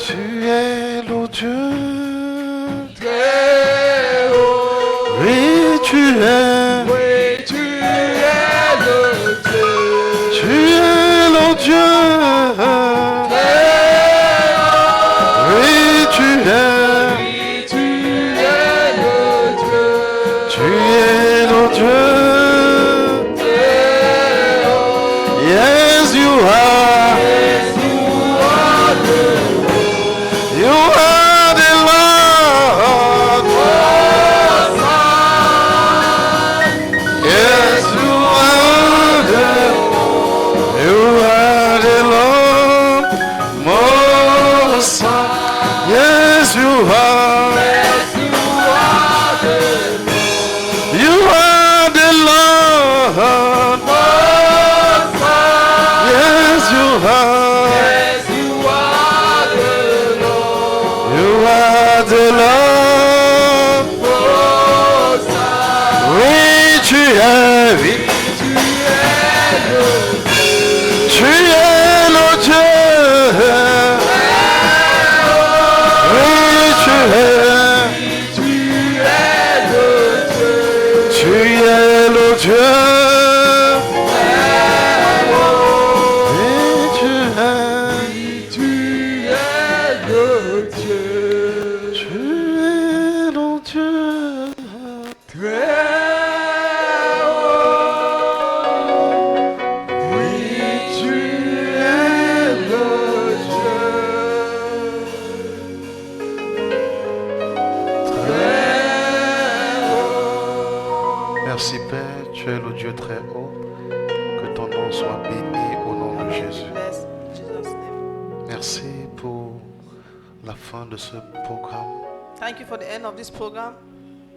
Tu es le Dieu. Très haut. Oui, tu es. Oui, tu es le Dieu. Tu es le Dieu. Très haut. Oui, tu es. Oui, tu es le Dieu. Tu es le Dieu. Très haut. Yes, you are. Yes, you are the You are the Lord. Most High. Yes, you are the. You are the Lord. Most High. Yes, you are. Yes, you are the You are the Lord. Most High. Yes, you are. Yes, you are the Lord You are the Lord. Most High. Oui, tu es. Oui. Tu es le Dieu. Tu es le Dieu. Oui, tu es. Tu es le Dieu. Tu es le Dieu. Oui, tu es. Tu es le Dieu. Tu es le Dieu. Très haut. Oui, tu es le Dieu. Très haut. Merci Père, tu es le Dieu très haut. Que ton nom soit béni au nom de Jésus. Bless in Jesus' name. Merci pour la fin de ce programme. Thank you for the end of this program.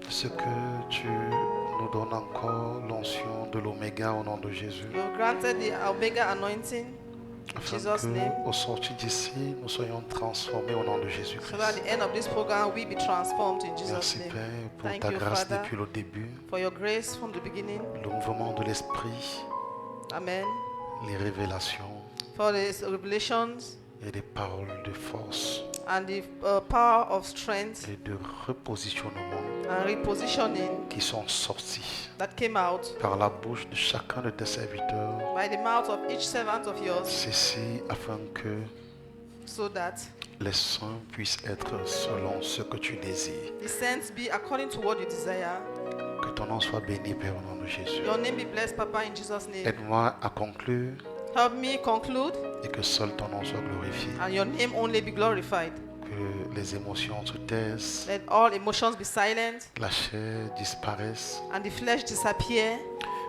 Ce que tu nous donnes encore l'onction de l'Oméga au nom de Jésus. You granted the Omega anointing in Afin Jesus' name. qu'au sortir d'ici, nous soyons transformés au nom de Jésus-Christ. So that at the end of this program we be transformed in Jesus' Merci name. Père pour Thank ta you, grâce Father, depuis le début, for your grace from the beginning. le mouvement de l'Esprit, Amen. les révélations For the revelations et des paroles de force and the power of strength et de repositionnement and repositioning qui sont sortis that came out par la bouche de chacun de tes serviteurs. by the mouth of each servant of yours, Ceci afin que so that les saints puissent être selon ce que tu désires. the saints be according to what you desire. Que ton nom soit béni, Père, au nom de Jésus. Your name be blessed, Papa, in Jesus' name. Aide-moi à conclure Help me conclude et que seul ton nom soit glorifié. and your name only be glorified. Que les émotions se taisent, Let all emotions be silent la chair disparaisse, and the flesh disappear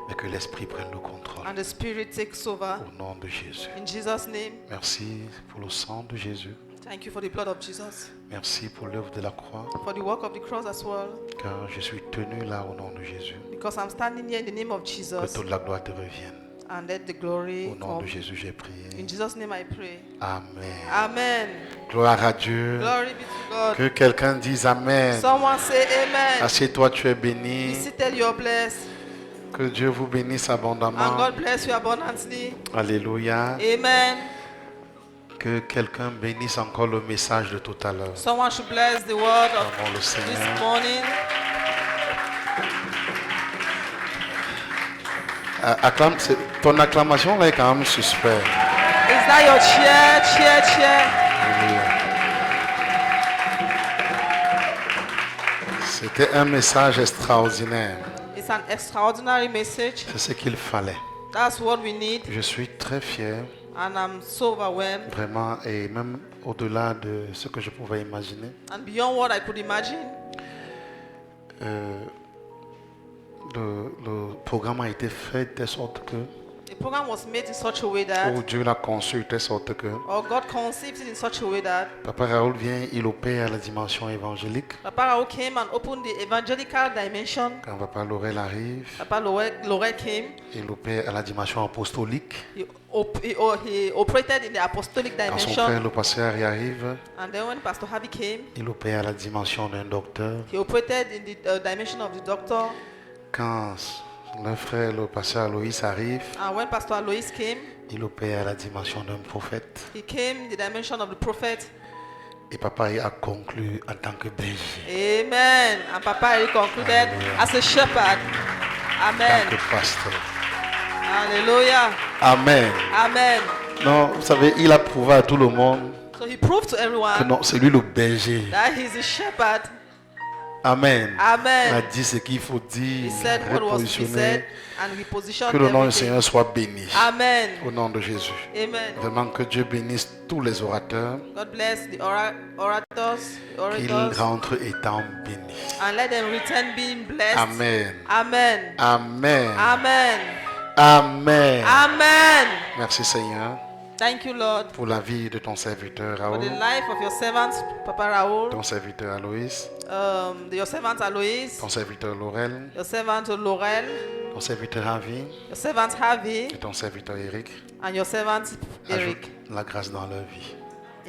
mais que l'esprit prenne le contrôle. and the spirit takes over. Au nom de Jésus. In Jesus' name, Merci pour le sang de Jésus. thank you for the blood of Jesus, Merci pour l'œuvre de la croix, for the work of the cross as well, car je suis tenu là au nom de Jésus. because I'm standing here in the name of Que Jesus, toute la gloire te revienne. and let the glory Au nom de come. Jésus, j'ai prié. In Jesus' name I pray. Amen. Amen. Gloire à Dieu. Glory be to God. Que quelqu'un dise Amen. Someone say amen. Assieds-toi, tu es Be béni. seated, you're blessed. Que Dieu vous bénisse And abondamment. God bless you abundantly. Alléluia. Amen. Que quelqu'un bénisse encore le message de tout à l'heure. Someone should bless the word of Avant le this Seigneur. morning. Ton acclamation là est quand même suspect. Is that your cheer, cheer, cheer? Alléluia. C'était un message extraordinaire. It's an extraordinary message. C'est ce qu'il fallait. That's what we need. Je suis très fier, And I'm so overwhelmed. vraiment, et même au-delà de ce que je pouvais imaginer. And beyond what I could imagine, Le programme a été fait de telle sorte que, the program was made in such a way that, ou Dieu l'a conçu de telle sorte que, or God conceived it in such a way that, Papa Raoul vient, il opère à la dimension évangélique. Papa Rao came and opened the evangelical dimension. Quand Papa Laurel arrive, Papa Lorette came. il opère à la dimension apostolique. He operated in the apostolic Quand son frère, dimension. le pasteur Harry, arrive, And then when Pastor Harvey came, il opère à la dimension d'un docteur. he operated in the dimension of the doctor. Quand le frère, le pasteur Aloïs arrive, And when Pastor Alois came, il opère à la dimension d'un prophète. he came in the dimension of the prophet. Et papa a conclu en tant que berger, Amen. And Papa Eric concluded as a shepherd. en Amen. tant que pasteur. Hallelujah. Amen. Amen. Non, vous savez, il a prouvé à tout le monde So he proved to que everyone non, c'est lui le berger. that he's a shepherd. Amen. Il a Amen. dit ce qu'il faut He dire, said what was to be said repositionner. and we positioned Que le nom du everything. Seigneur soit béni. Amen. Au nom de Jésus. Amen. Vraiment que Dieu bénisse tous les orateurs, God bless the orators, qu'ils rentrent étant bénis. and let them return being blessed. Amen. Amen. Amen. Amen. Amen. Amen. Merci Seigneur Thank you, Lord, pour la vie de ton serviteur for Raoul, the life of your servant, Papa Raoul, ton serviteur Aloïs, your servant Alois, ton serviteur Laurel, your servant Laurel, ton serviteur Ravi your servant Harvey, et ton serviteur Eric. and your servant Eric. Ajoute la grâce dans leur vie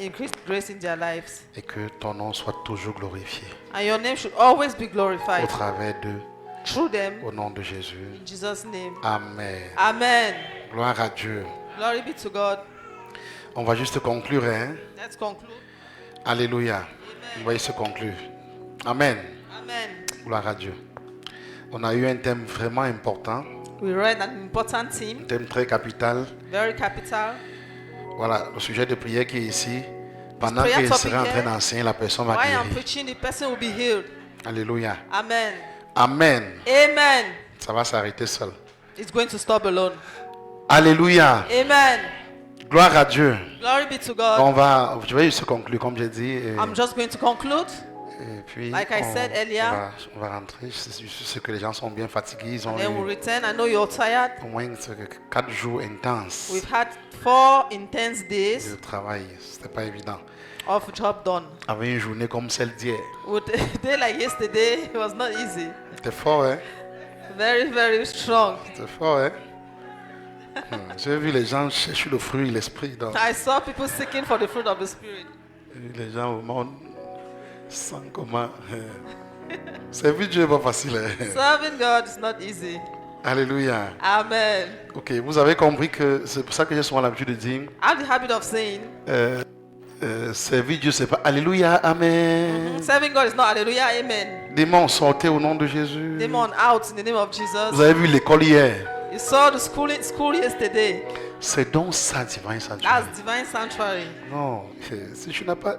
Increase grace in their lives. et que ton nom soit toujours glorifié And your name should always be au glorified travers d'eux, through them. au nom de Jésus. In Jesus' name. Amen. Amen. Gloire à Dieu. Glory be to God. On va juste conclure, hein? Let's conclude. Alléluia. On va juste conclure. Amen. Amen. Gloire à Dieu. On a eu un thème vraiment important, We read an important theme, un thème très capital. very capital. Voilà, le sujet de prière qui est ici. Pendant prayer qu'il topic sera en train here, d'enseigner, la personne va While I'm guérir. preaching, the person will be healed. Alléluia. Amen. Amen. Amen. Ça va s'arrêter seul. It's going to stop alone. Alléluia. Amen. Gloire à Dieu. Glory be to God. Je vais juste conclure comme j'ai dit. I'm just going to conclude. Et puis, Like I said earlier. on va rentrer. Je suis sûr que les gens sont bien fatigués. Ils ont Then we'll eu return. I know you're tired. au moins 4 jours intenses We've had 4 intense days de travail. C'était pas évident. of job done. Avec une journée comme celle d'hier. With a day like yesterday, it was not easy. C'était fort, hein? Very, very strong. C'était fort, hein? J'ai vu les gens chercher le fruit, l'esprit. I saw people seeking for the fruit of the Spirit. Les gens au monde sans comment. Servir Dieu n'est pas facile. Hein? Serving God is not easy. Alléluia. Amen. Ok, vous avez compris que c'est pour ça que j'ai souvent l'habitude de dire I have the habit of saying, servir Dieu, c'est pas Alléluia, Amen. serving God is not hallelujah, amen. Démons sortez au nom de Jésus. Demon out in the name of Vous Jesus. avez vu l'école hier. You saw the school yesterday. C'est donc ça, divin sanctuary. That's divine sanctuary. Non, si je n'ai pas.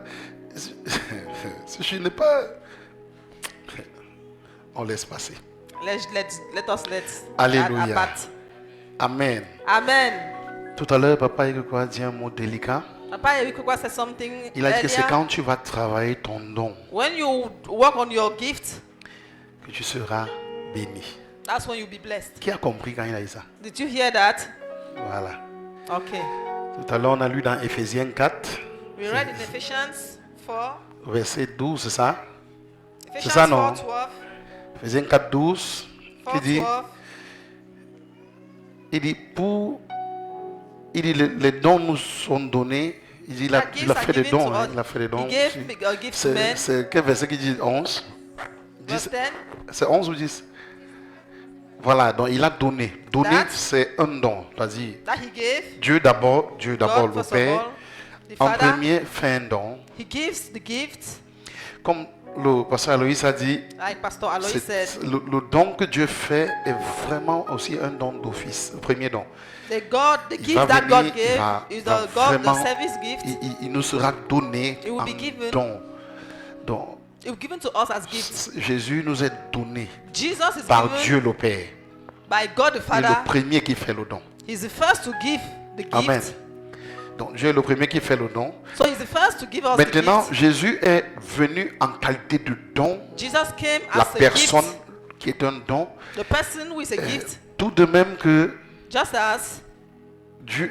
Si je n'ai pas. On laisse passer. Let us let Alléluia. that abat. Amen. Amen. Tout à l'heure, papa Igokwa a dit un mot délicat. Papa Erikwa said something Il a dit que c'est earlier. quand tu vas travailler ton don When you work on your gift, que tu seras béni. that's when you'll be blessed. Qui a compris quand il a dit ça? Did you hear that? Voilà. Okay. Tout à l'heure, on a lu dans Éphésiens 4, We read in Ephesians 4. verset 12, c'est ça? Ephesians ça, non? 4:12. Éphésiens 4, 12, qui dit, 4:12. il dit, les dons nous sont donnés. Il dit, il a That gifts are fait des given dons. to Hein, us. il a fait des dons. He gave a gift to men. C'est quel verset qui dit 11? Verse 10. C'est 11 ou 10? Voilà, donc il a donné. Donner, That- c'est un don. C'est-à-dire, That he gave. Dieu d'abord, God, le first of Père, all, the en Father, premier fait un don. he gives the gift, Comme le pasteur Aloïs a dit, like Pastor Alois said. le don que Dieu fait est vraiment aussi un don d'office, le premier don. The Il gift va that venir, God il gave va- is va the God, the vraiment- service gift. Il nous sera donné It will en be given. don. Donc, It was given to us as gifts. Jésus nous est donné Jesus is par given Dieu le Père. by God the Il est Father. le premier qui fait le don. He's the first to give the gift. Amen. Donc Dieu est le premier qui fait le don. So he's the first to give us Maintenant, the gift. Jésus est venu en qualité de don. Jesus came La as a personne gift. qui est un don. The person who is a gift. Tout de même que Just as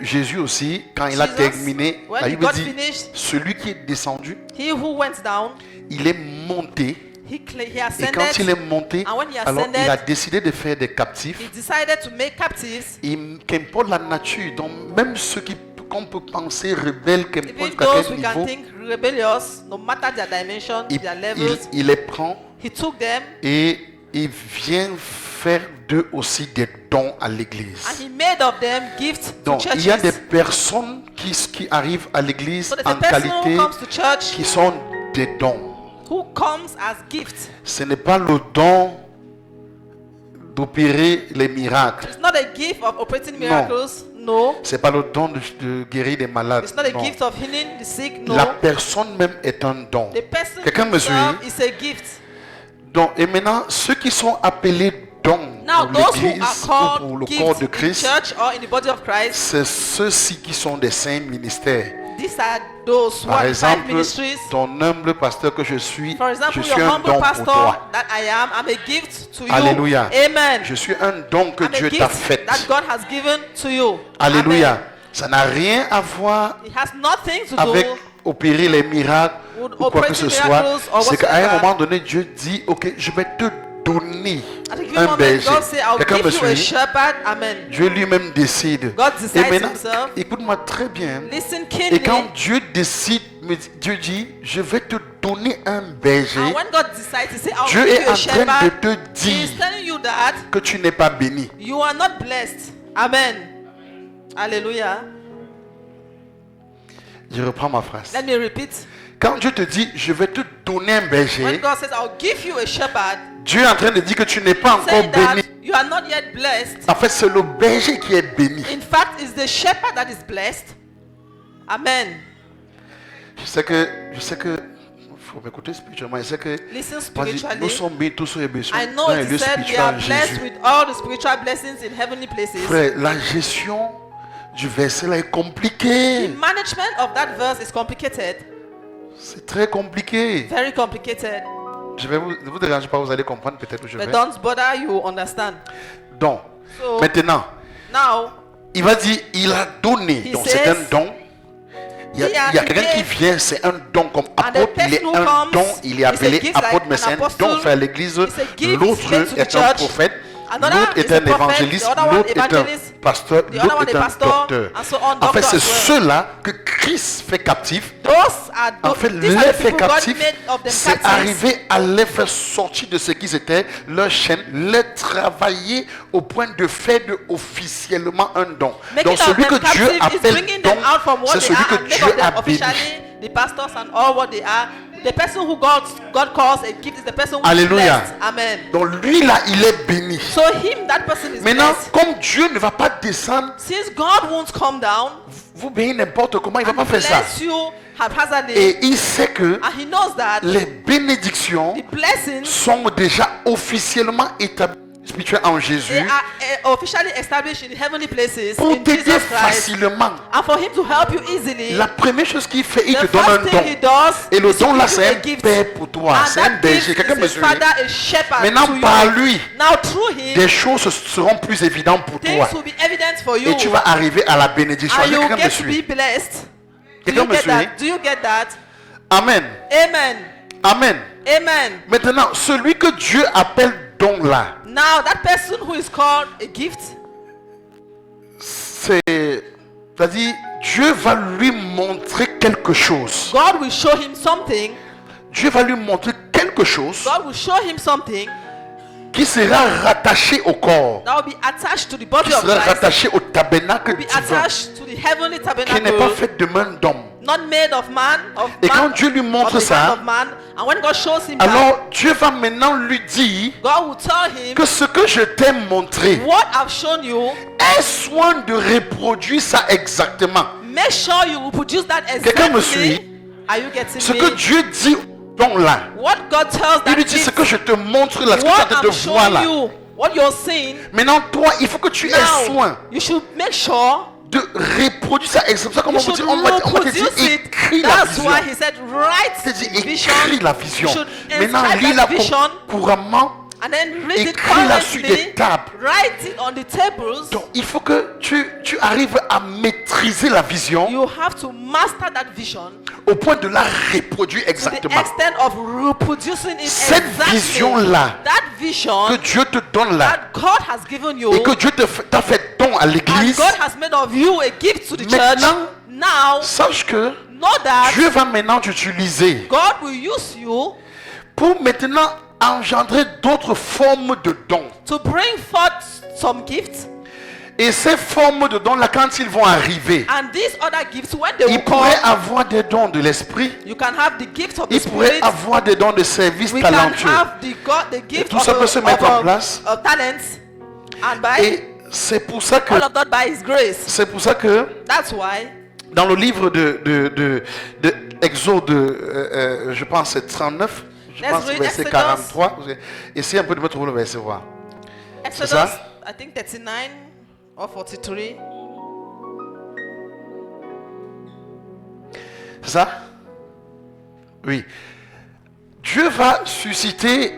Jésus aussi, quand il a Jesus, terminé, when la he Bible got dit, finished, celui qui est descendu, he who went down, il est monté. he Et ascended. quand il est monté, And when he alors il ascended, a décidé de faire des captifs. He decided to make captives. Qu'importe la nature, donc même ceux qu'on peut penser rebelles, qu'importe Even qu'à those quel we can niveau, think rebellious, no matter their dimension, their levels, il les prend he took them et il vient faire d'eux aussi des dons à And l'église. he made of them gifts to Donc, il y a des churches. personnes qui arrivent à l'église So there's en a person who qualité comes to church qui sont des dons. who comes as gifts. Ce n'est pas le don d'opérer les miracles. It's not a gift of operating miracles. No. C'est pas le don de guérir des malades. It's not a Non. gift of healing the sick. No. La personne même est un don. The person Quelqu'un me suit? himself is a gift. Donc, et maintenant, ceux qui sont appelés dons Now, pour those who l'église are ou pour le called corps de gifts in Christ, church or in the body of Christ, c'est ceux-ci qui sont des saints ministères. these are those who Par are in five exemple, ministries. ton humble pasteur que je suis, For example, je suis your un humble don pour pastor toi. that I am, I'm a gift to you. Alléluia. Amen. Je suis un don que I'm a Dieu t'a gift fait. that God has given to you. Alléluia. Amen. Ça n'a rien à voir It has nothing to avec do. opérer les miracles Would ou quoi que operating ce soit. miracles or C'est qu'à un whatsoever. moment donné, Dieu dit, ok, je vais te donner At a given un moment, berger. God say, I'll Quelqu'un me give you a suit? shepherd. Amen. Dieu lui-même décide. God Et decides maintenant, himself. écoute-moi très bien. Listen Et quand keenly. Dieu décide, Dieu dit, je vais te donner un berger, And when God decides to say, I'll Dieu give est you a en train de shepherd, te He dire is telling you that que tu n'es pas béni. you are not blessed. Amen. Hallelujah. Je reprends ma phrase. Let me repeat. Quand Dieu te dit, je vais te donner un When berger, God says, I'll give you a shepherd, Dieu est en train de dire que tu n'es pas encore saying that béni. you are not yet blessed. En fait, c'est le berger qui est béni. In fact, it's the shepherd that is blessed. Amen. Je sais que, faut m'écouter spirituellement. Je sais que, Listen vas-y, nous spiritually. sommes bénis tous sur les bénis I know dans les it lieux is said we spirituels are en blessed Jésus. with all the spiritual blessings in heavenly places. Frère, la gestion du verset là est The compliquée. management of that verse is complicated. C'est très compliqué. Very complicated. Ne vous dérangez pas, vous allez comprendre peut-être où je But vais. don't bother, you understand. Donc, So maintenant, now, il va dire, il a donné. He Donc c'est says, un don. Il y he a quelqu'un qui gave. vient, c'est un don comme And the apôtre. Il est person who un comes, don, il est it's a appelé gift apôtre, like mais an c'est un apostle. don fait à l'église. It's a gift L'autre given to the est un church. prophète. Another L'autre is est a un prophet, évangéliste. the other one L'autre est un evangelist, pasteur. the other L'autre one est a un pastor, docteur. and so on, En fait, doctor c'est as well. ceux-là que Christ fait captifs. Those are En fait, these are les the fait people God captifs, made of them c'est captives. arriver à les faire sortir de ce qu'ils étaient, leur chaîne, les travailler au point de faire officiellement un don. Making Donc celui of que them Dieu captive is appelle bringing don, them out from what c'est they celui are que and make Dieu of them a béni. officially the pastors and all what they are. The person who God calls a gift is the person who is Alléluia. blessed. Amen. Donc lui là, il est béni. So him, that person is Maintenant, blessed. comme Dieu ne va pas descendre, Since God won't come down vous bénir n'importe comment, il ne va and pas faire ça. bless you haphazardly, Et il sait que and he knows that les bénédictions the blessings sont déjà officiellement établies spirituelles en Jésus they are officially established in heavenly places pour in t'aider Jesus Christ, facilement. and for him to help you easily. La première chose qu'il fait, il The te donne un first don. thing he does Et le is to don là, give you c'est a un gift. père pour toi. And C'est un that berger. gift Quelqu'un is me his suit. father, a shepherd Maintenant, to you. par lui, Now through him, des choses seront plus évidentes pour things toi. will be evident for you, Et tu vas arriver à la bénédiction. and you Quelqu'un me get to be suit. blessed. Do Quelqu'un you me get suit? that? Do you get that? Amen. Amen. Amen. Amen. Maintenant, celui que Dieu appelle don là, Now that person who is called a gift, c'est-à-dire, Dieu va lui montrer quelque chose. God will show him something. Dieu va lui montrer quelque chose God will show him something qui sera rattaché au corps, that will be attached to the body qui of sera Christ, rattaché au tabernacle be divin, attached to the heavenly qui n'est pas tabernacle, fait de main d'homme. not made of man, Et quand Dieu lui montre of the ça, hand of man. And when God shows him that, alors Dieu va maintenant lui dire God will tell him, que ce que je t'ai montré, what I've shown you, aie soin de reproduire ça exactement. make sure you will produce that Quelqu'un me exactly. suit? Are you getting Ce me? que Dieu dit donc là, What God tells il that lui dit ce gift, que je te montre là, ce que tu es en what train de I'm voir showing là. you, what you're seeing, Maintenant, toi, il faut que tu aies soin now you should make sure de reproduire ça. Et c'est pour ça qu'on you m'a should dit, on m'a dit, reproduce it. écris la That's vision. why he said, write Il dit, the vision. écris la vision. You should Maintenant, inscribe lis-la that vision couramment. and then read it Écris-la sur des currently. tables. Write it on the tables. Donc, il faut que tu arrives à maîtriser la vision You have to master that vision au point de la reproduire to the exactement. extent of reproducing it Cette exactly. vision-là That vision que Dieu te donne là that God has given you, et que Dieu t'a fait don à and l'église, God has made of you a gift to the church. Maintenant, Now, sache que know that Dieu va maintenant t'utiliser God will use you pour maintenant engendrer d'autres formes de dons. to bring forth some gifts. Et ces formes de dons là, quand ils vont arriver, And these other gifts, when they will ils pourraient come, avoir des dons de l'esprit. you can have the gifts of the Ils pourraient Spirit. avoir des dons de service We can talentueux. have the gift tout ça peut se mettre en place. of talents. And by Et c'est pour ça que, all of that by His grace. c'est pour ça que That's why dans le livre de Exode, je pense c'est 39, je Let's pense read verset Exodus. 43. Essayez un peu de me trouver le verset, voir. Exodus, ça? I think 39 or 43. C'est ça? Oui. Dieu va susciter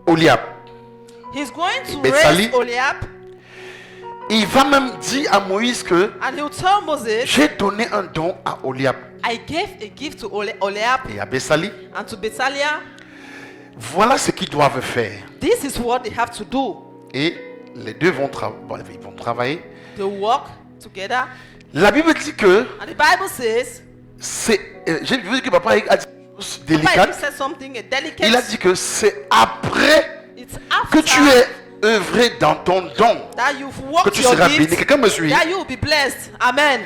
Oliab. He's going to Bethsali. raise Oliab, Il va même dire à Moïse que and he will tell Moses, j'ai donné un don à Oliab I gave a gift to Oliab et à Bethsali. and to Bethalia. Voilà ce qu'ils doivent faire. This is what they have to do. Et les deux vont, ils vont travailler. They work together. La Bible dit que And the Bible says, c'est... j'ai vu que papa a dit une chose Papa délicate. said something delicate. Il a dit que c'est après It's que after tu es œuvré dans ton don that you've que worked tu your seras béni. gift, Quelqu'un me suit? that you will be blessed. Amen.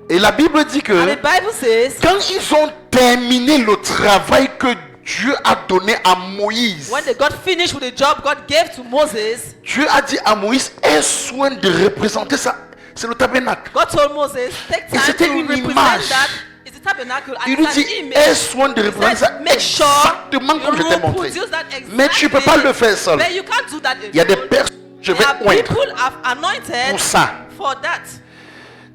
Et la Bible dit And que the Bible says, quand ils ont terminé le travail que Dieu a donné à Moïse, when they got finished with the job God gave to Moses, Dieu a dit à Moïse, aie soin de représenter ça. C'est le tabernacle. God told Moses, take time c'était to une represent image. that. It's the tabernacle and Il lui it's dit, an aie image. soin de He représenter said, ça make sure exactement comme je you t'ai montré. reproduce that exactly. Mais tu ne peux pas le faire seul. But you can't do that Il y a des alone. personnes que je There vais are oindre people I've anointed pour ça. for that.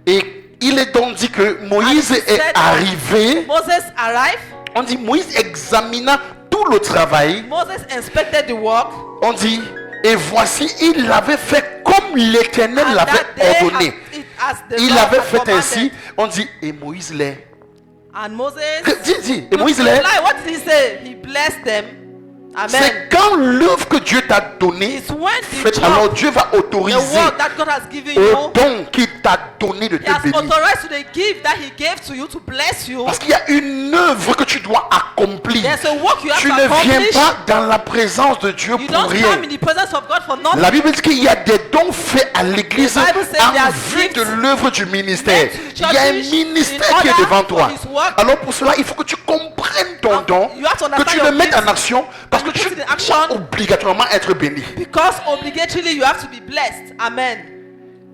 Et il est donc dit que Moïse And he est said, arrivé. Moses arrived. On dit Moïse examina tout le travail. Moses inspected the work. On dit, et voici, il l'avait fait comme l'Éternel And l'avait that day ordonné. as the Il Lord avait had fait commanded. ainsi. On dit, et Moïse l'est. And Moses, Dis, et Moïse l'est. reply, what did he say? He blessed them. Amen. C'est quand l'œuvre que Dieu t'a donnée, It's when the faite, alors job, Dieu va the autoriser work that God has given au you, don qu'il t'a donné de He te has bénir. authorized to the gift that He gave to you to bless you. Parce qu'il y a une œuvre que tu dois accomplir. There's a work you have Tu to ne viens accomplish. pas dans la présence de Dieu You pour don't rien. come in the presence of God for nothing. La Bible dit qu'il y a des dons faits à l'église The Bible says en there are vue gifts de l'œuvre du ministère. meant to the Il y a un church ministère in qui est order devant toi. for his work. Alors pour cela, il faut que tu comprennes ton And don, you have to que understand tu le your mettes gifts en action, parce que and tu put it in dois action. obligatoirement être béni. Because obligatorily you have to be blessed. Amen.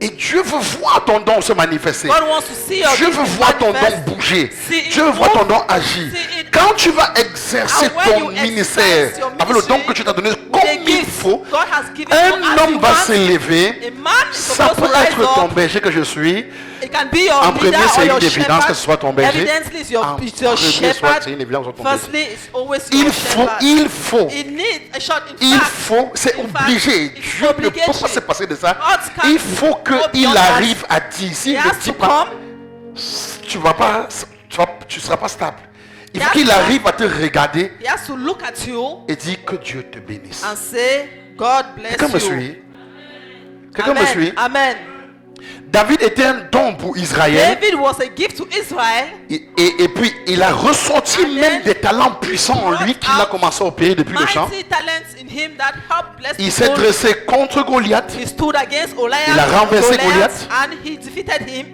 Et Dieu veut voir ton don se manifester. God wants to see your Dieu gift veut voir ton don manifest. bouger. See it Dieu veut voir ton move. don agir. See it Quand tu vas exercer And when ton you ministère exercise your avec le don ministry que tu t'as donné with comme the il gifts faut, God has given you un as homme you va want. s'élever. A man is Ça supposed peut to rise être ton up. berger que je suis. It can be your En leader premier, c'est or une your évidence que ce soit ton shepherd. berger. Evidently, it's En your premier, shepherd. c'est une évidence que ce soit ton berger. Firstly, it's always Il your faut, shepherd. il faut. It needs a shot. In Il fact, faut, c'est in fact, obligé. it's Dieu ne peut pas obligatory. se passer de ça. God can't Il faut go qu'il beyond that. arrive à dire. He S'il ne has dit to pas, come. tu seras pas stable. Il faut He has qu'il to- arrive à te regarder He has to look at you et dire que Dieu te bénisse. and say, God bless Quelqu'un me you. suit? Quelqu'un me Amen. suit? Amen. David était un don pour Israël. David was a gift to Israel. Et puis il a ressorti And même then des talents puissants en lui qu'il a commencé à opérer depuis le champ. Mighty talents in him that helped bless Il s'est people. dressé contre Goliath. He stood against Goliath. Il a renversé Goliath. And he defeated him.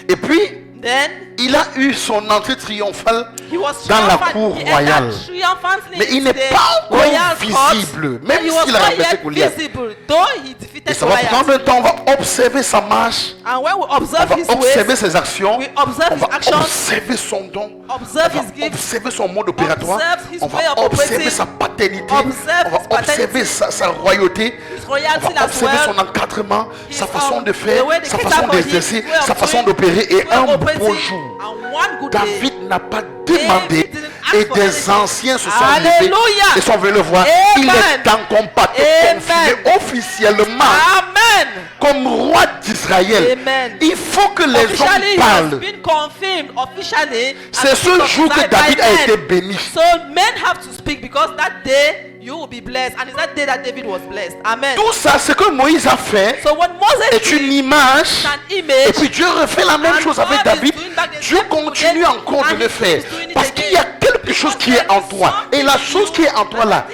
Et puis Then il a eu son entrée triomphale he was dans la triumphant. cour He entered royale. triumphantly Mais il n'est into the pas encore royal court, visible, but même he was s'il a not renversé yet Goliath. visible, though he Et defeated ça va prendre Goliath. un temps, on va observer sa marche, And when we on observe va his observer ways, ses actions, we observe on his va actions, observer son don, observe on his va gifts, observer son mode opératoire, observe his on way va of observer operating, sa paternité, observe on va his paternity, observer sa royauté, his on royalty va as observer well. son encadrement, His, sa façon de the faire, way they sa cater façon for him, d'exercer, his way of sa façon doing, d'opérer. his Et way un of operating, beau jour, and one good day, David n'a pas demandé David didn't ask et for des anything. anciens se sont levés Alléluia. et sont venus le voir. Il Amen. est temps qu'on parte Amen. confirmer officiellement Amen. comme roi d'Israël. Amen. Il faut que les Officially, hommes he has parlent. been confirmed officially. C'est and ce been jour que prophesied by David a men. été béni. So men have to speak because that day you will be blessed, and it's that day that David was blessed. Amen. Tout ça, ce que Moïse a fait So what Moses est une did image. is an Et image, puis Dieu refait la même and chose avec God David is doing back the Dieu same thing continue again, encore de and le he faire. keeps doing it Parce qu'il y a again. quelque chose qui est en toi. Et la chose qui est en toi là,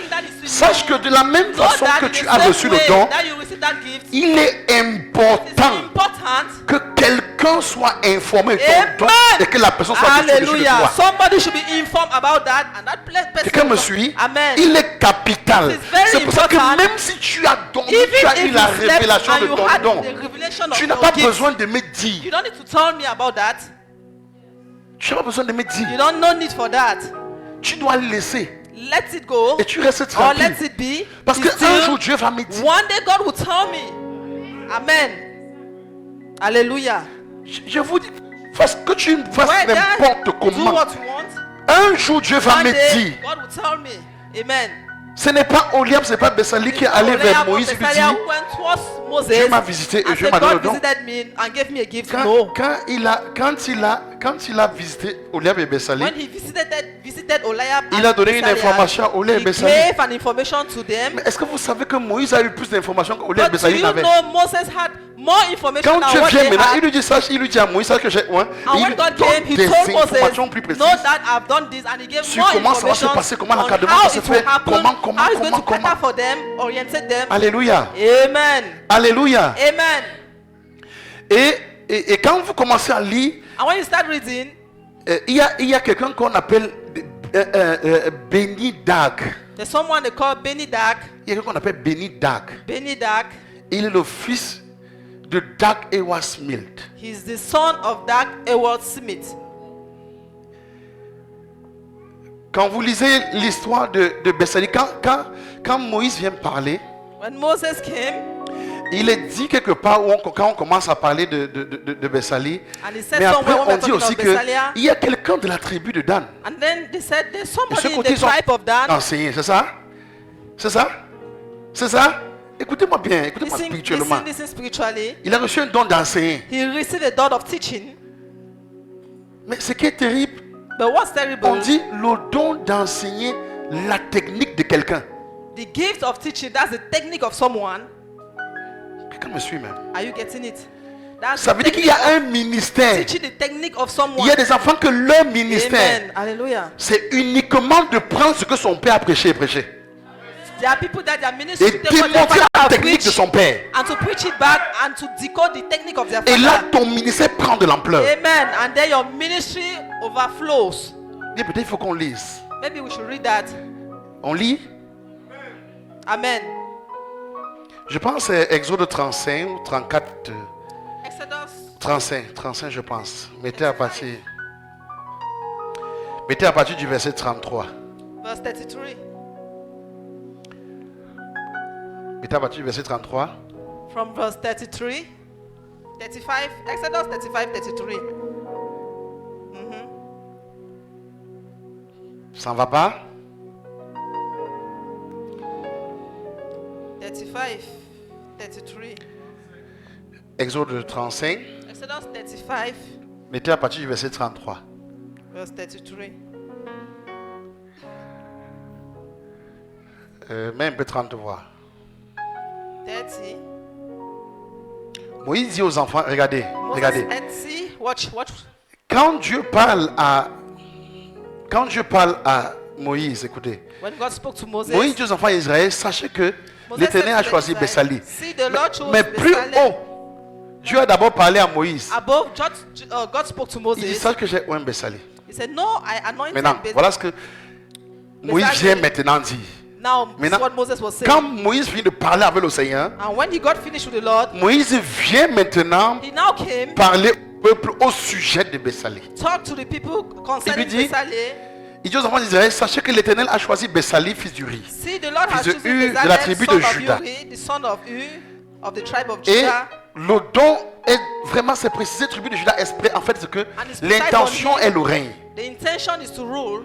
sache que de la même Know façon that que in tu the as same reçu le way don, that you receive that gift, il est it's important important. que quelqu'un soit informé de ton don et que la personne soit dessus de Hallelujah. toi. Somebody should be informed about that, and that person. Quelqu'un me suit? Amen. Il est capital. It is very C'est pour ça que important. même si tu as don, Even tu as eu if la you slept révélation and de you ton had don, the revelation of tu n'as your pas gift, besoin de me you dire. don't need to tell me about that. Tu n'as pas besoin de me You dire. don't no need for that. Tu dois le laisser. Let it go. Et tu restes Or tranquille. let it be. Parce Be qu'un still. jour, Dieu va me dire. One day God will tell me. Amen. Hallelujah. Je vous dis, fasse que tu fasses Whether n'importe do comment. what you want. Un jour, Dieu va One me day dire. God will tell me. Amen. Ce n'est pas Oliab, ce n'est pas Bessali qui est allé vers Moïse et lui dit, who went towards Moses Dieu m'a visité et and Dieu said, m'a donné le God don. visited me and gave me a gift. Quand, No. quand il a visité Oliab et Bessali, When he visited Oliab il and a donné une Bessaliah, information à Oliab et he Bessali. gave an information to them. Mais est-ce que vous savez que Moïse a eu plus d'informations qu'Oliab et But do Bessali you n'avaient? know Moses had more information Quand than Dieu what vient they maintenant, had? il lui dit ça, il lui dit à Moïse ça que j'ai. Ouais, And et il when lui God donne came, he des told Moses, informations plus know précises that I've done this, and he gave sur more comment ça va se information passer, comment on l'encadrement how va se it will faire, happen, comment, how it's going to comment. cater for them, orientate them. Alléluia. Amen. Alléluia. Amen. Et quand vous commencez à lire, And when you start reading, il y a quelqu'un qu'on appelle Béni Dag. there's someone they call Benny Dak. Il y a quelqu'un qu'on appelle Béni Dag. Benny Dak. Il est le fils de Dag Ewa Smith. He's the son of Dak Ewald Smith. Quand vous lisez l'histoire de Bessali, quand Moïse vient parler, When Moses came, il est dit quelque part quand on commence à parler de Bessali, and he said mais après somewhere when on we're dit talking aussi of Bessaliah, qu'il y a quelqu'un de la tribu de Dan. and then they said there's Et somebody ce in côté, the ils ont tribe of Dan. enseigné, c'est ça? C'est ça? C'est ça? Écoutez-moi bien, écoutez-moi spirituellement. Listen spiritually. Il a reçu un don d'enseigner. He received a dot of teaching. Mais ce qui est terrible, But what's terrible, on dit le don d'enseigner la technique de quelqu'un. the gift of teaching, that's the technique of someone. Quelqu'un me suit même. Are you getting it? That's Ça the veut dire qu'il y a technique un ministère. of teaching the technique of Il someone. y a des enfants que leur ministère, Amen. Hallelujah. c'est uniquement de prendre ce que son père a prêché et prêcher. There are people that their ministry Et to take what their démontrer father la have technique de preached son père. and to preach it back and to decode the technique of their Et là, father. ton ministère prend de l'ampleur. Amen. And then your ministry overflows. Et peut-être il faut qu'on lise. Maybe we should read that. On lit. Amen. Je pense que c'est Exode 35 ou 34. Exodus 35 je pense. Mettez à partir du verset 33. verse 33. Mettez à partir du verset 33. From verse 33. 35. Exodus 35, 33. Ça ne va pas? 35, 33. Exode 35. Exodus 35, Mettez à partir du verset 33. verse 33. Mets un peu 30 voix. 30. Moïse dit aux enfants, regardez, Moses regardez. said, see, watch. Quand Dieu parle à Moïse, écoutez. When God spoke to Moses, Moïse dit aux enfants d'Israël, sachez que Moses l'Éternel a said to choisi Israel, Bessali. see, the Lord chose Mais plus Bessali. haut, Dieu a d'abord parlé à Moïse. Above, God spoke to Il dit, Moses. sache que j'ai un Bessali. He said, no, I anointed Maintenant, Bessali. voilà ce que Moïse vient maintenant dire. Now, this is Maintenant, what Moses was saying. quand Moïse vient de parler avec le Seigneur, And when he got finished with the Lord, Moïse vient maintenant he now came, parler au peuple au sujet de Bessali. talk to the people concerning dit, Bessali. Il dit aux enfants d'Israël, sachez que l'Éternel a choisi Bessali, fils d'Uri. See, the Lord has Fils de chosen Ur, de Bezalel, la tribu de son of Juda. Uri, the son of Ur, of the tribe of Et Judah. le don est vraiment, c'est précisé, tribu de Juda, esprit, en fait, c'est que it's l'intention precise est le règne. The intention is to rule.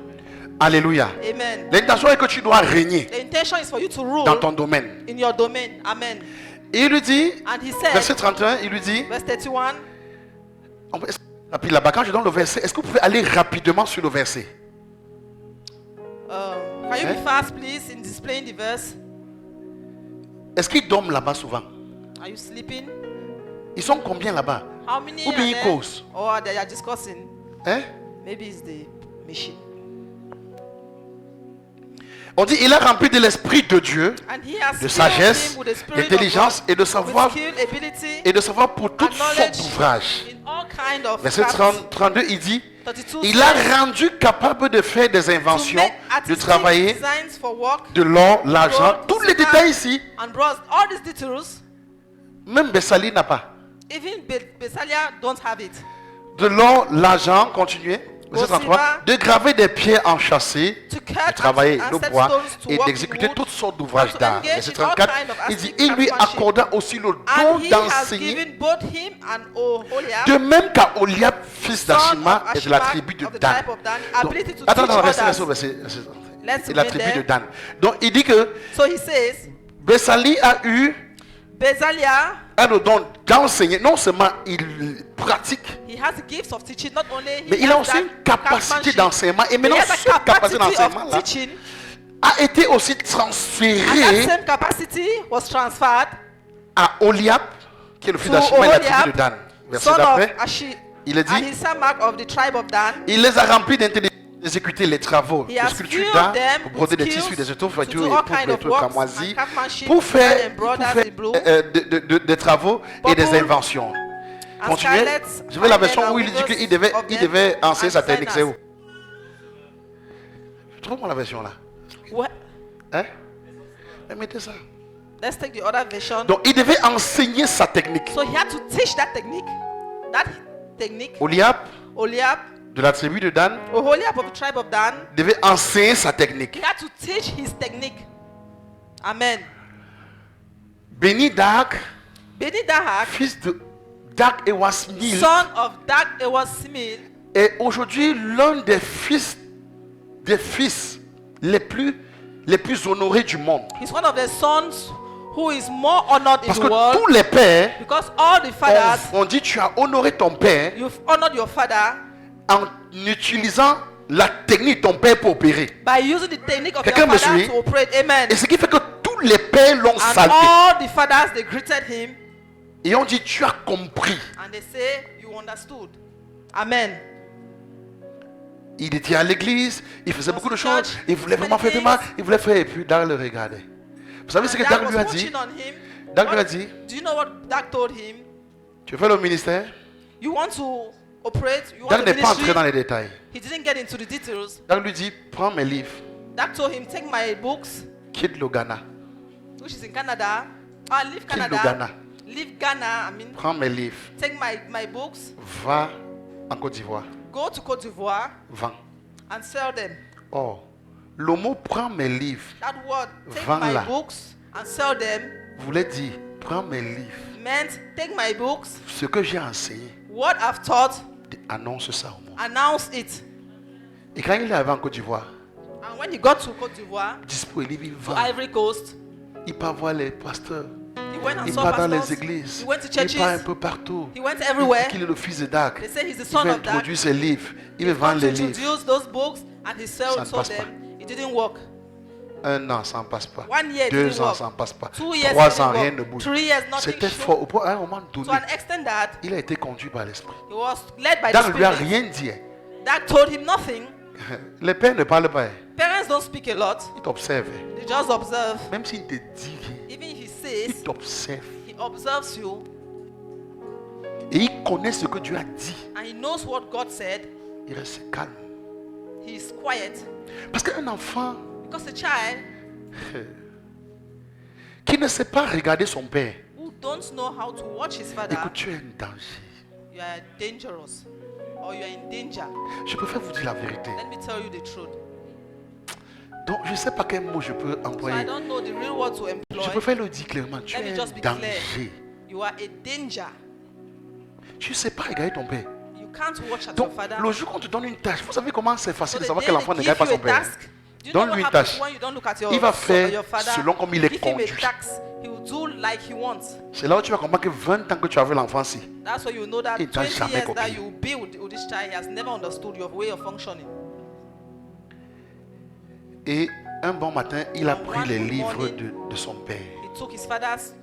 Alléluia. Amen. L'intention est que tu dois régner The intention is for you to rule dans ton domaine. in your domain. Amen. Et il lui dit, And he said, verset 31, il lui dit, verse 31, rapide là-bas, quand je donne le verset, est-ce que vous pouvez aller rapidement sur le verset? can you be fast, please, in displaying the verse? Est-ce qu'ils dorment là-bas souvent? Are you sleeping? Ils sont combien là-bas? How many Ou bien are il there? cause. Or they are discussing. Hein? Maybe it's the machine. On dit il a rempli de l'esprit de Dieu, And he has de filled sagesse, him with the spirit of d'intelligence God, et de savoir with skill, ability, et de savoir pour toutes and sortes knowledge d'ouvrages. in all kind of Verset crafts. 32, il dit 32 il says, a rendu capable de faire des to inventions, make de artistic travailler, designs for work, de l'or, l'argent, gold, tous les silver, détails ici. and bronze. All these details, Même Bessali n'a pas. even Besalia don't have it. De l'or, l'argent, continuez. Verset Gold, 33, silver, de graver des pierres enchâssées, To cut de travailler and le set bois stones to et work d'exécuter with wood, toutes sortes d'ouvrages and to d'art. engage Verset in all 34, kind of il dit artistic il lui craftsmanship. accorda aussi le don And he has d'enseigner. given both him and Oholiab, De même qu'à Oliab, fils son d'Ashima, of et de la Ashima, tribu de of the Dan. tribe of Dan, Donc, ability to attends, teach restez others. verset. Let's Et la remain tribu there. de Dan. Donc il dit que So he says, Bessali a eu Besalia, le don d'enseigner. Non seulement il pratique, he has the gifts of teaching. Not only he mais il a has aussi that une capacité craftsmanship, d'enseignement. Et but he maintenant, has a cette capacité capacity d'enseignement of là teaching. a été aussi And that transférée same capacity was transferred à Oliab, qui est le fils to d'Ashima et la tribu Oholiab, de Dan. Verset son of d'après, Ashi, il a dit, Ahisamach of the tribe of Dan. il les a remplis d'intelligence d'exécuter les travaux He de has sculpture filled d'art, them pour broder des with tissus, skills des étoffes, to voitures do et all pour kind les of trucs works cramoisis, and craftsmanship, pour faire, and brothers in blue, des travaux et des purple, inventions. and Continuez. scarlet, Je veux la and version then où il dit weavers qu'il devait, of il them devait enseigner and sa technique. C'est où? designers. Trouve-moi la version là. What? Hein? Mais mettez ça. Let's take the other version. Donc il devait enseigner sa technique. So he had to teach that technique. That technique. Oliab, Oliab, de la tribu de Dan, Oholiab of the tribe of Dan, devait enseigner sa technique. he had to teach his technique. Amen. Béni Dak, Beni Dahak, fils de Dak et Wasmil, son of Dak Ewasimil, est aujourd'hui l'un des fils les plus honorés du monde. he's one of the sons who is more honored in Parce the que world, tous les pères, because all the fathers, on dit tu as honoré ton père you've honored your father en utilisant la technique de ton père pour opérer. by using the technique of Quelqu'un your me father suit? to operate. Amen. Et ce qui fait que tous les pères l'ont And salué. all the fathers, they greeted him Et on dit tu as compris. and they say, you understood. Amen. Il était à l'église, il faisait beaucoup de church, choses, il voulait vraiment faire many des mal, things. il voulait faire et puis Dag le regardait. Vous savez ce que And Dag Dak lui a was dit? watching on him. Dag lui a What- dit, Do you know what Dak told him? tu veux faire le ministère? You want to operate, you want Dag the n'est pas entré ministry. dans les détails. He didn't get into the details. Dag lui dit, prends mes livres, Dak told him, take my books, quitte le Ghana, which is in Canada. Leave quitte le Canada. Ghana, Leave Ghana, prends mes livres, take my books, va en Côte d'Ivoire, go to Cote d'Ivoire vends. and sell them. Or, le mot prends mes livres That word, take Vends-la. my books and sell them, voulait dire, prends mes livres, meant take my books, ce que j'ai enseigné, what I've taught, annonce ça au monde. announce it. Et quand il est arrivé en Côte d'Ivoire, And when he got to Cote d'Ivoire, dispo et livre, il to vend. Ivory Coast, Il part voir les pasteurs. he went and Il saw part dans les pastors. églises. He went to Il part un churches. peu partout. He went Il dit everywhere. qu'il est le fils de Dak. They say he's the Il son veut of Dak. introduire ses livres. Il veut He vendre wanted les to livres. introduce those books and he Ça sold, ne sold passe them. It didn't work. 1 an, ça ne passe pas. 1 year, it 2 didn't ans, work. ça ne passe pas. 2 years, 3 it ans, didn't rien work. ne bouge. 3 years, nothing C'était showed. fort. À un moment To donné, an extent that il a été conduit par l'esprit. he was led by the Dak ne lui a Spirit. rien dit. That told him nothing. Les pères ne parlent pas. Parents don't speak a lot. Ils t'observent. They just observe. Même s'il te dit rien, Even if he ils says, t'observent. he observes you Et il connaît ce que Dieu a dit. and he knows what God said. Il reste calme. He is quiet. Parce qu'un enfant Because a child qui ne sait pas regarder son père, who don't know how to watch his father, écoute, tu es un danger. you are dangerous or you are in danger. Je préfère vous dire la vérité. Let me tell you the truth. Donc, je ne sais pas quel mot je peux So I employer. don't know the real word to Je employ. préfère le dire clairement. Tu Let me es just un be clear. danger. You are a danger. Tu ne sais pas regarder ton père. You can't watch at Donc, your father. le jour qu'on te donne une tâche, vous savez comment c'est So facile de the savoir day que l'enfant ne they regarde pas give son you a père. task, do you know Donne-lui what une happens tâche. when you don't look at your, Il va faire your father? selon comme il est Give him a conduit. task. He will do like he wants. C'est là où tu vas comprendre que 20 ans que tu as vu l'enfant ci. That's why you know that Il t'a 20 jamais years compris. that you be with this child, he has never understood your way of functioning. Et un bon matin, il a And pris one les good livres morning, de son père. He took his father's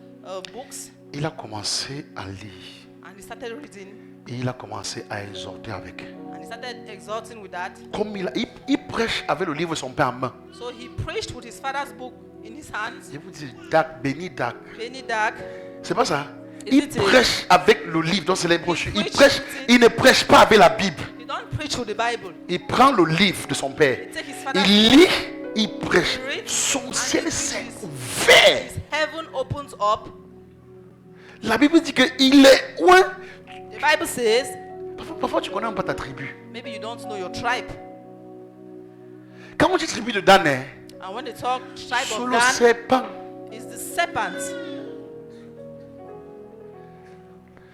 books Il a commencé à lire. and And he started reading. Et il a commencé à exhorter avec. And he started exhorting with that. Comme il prêche avec le livre de son père en main. So he preached with his father's book in his hands. Je vous dis, Dak, béni Dak. Benny Dak. C'est pas ça? Is Il it it? prêche avec le livre, donc c'est les brochures. He Il preached prêche, with it. il ne prêche pas avec la Bible. He don't preach with the Bible. Il prend le livre de son père. He take his father's Il lit, il prêche. He reads, Son and ciel he s'est preaches. ouvert. His heaven opens up. La Bible dit qu'il est loin. The Bible says, Parfois, tu connais même pas ta tribu. maybe you don't know your tribe. Quand on dit tribu de Dan, hein, And when they talk tribe sous of le Dan, serpent, is the serpent.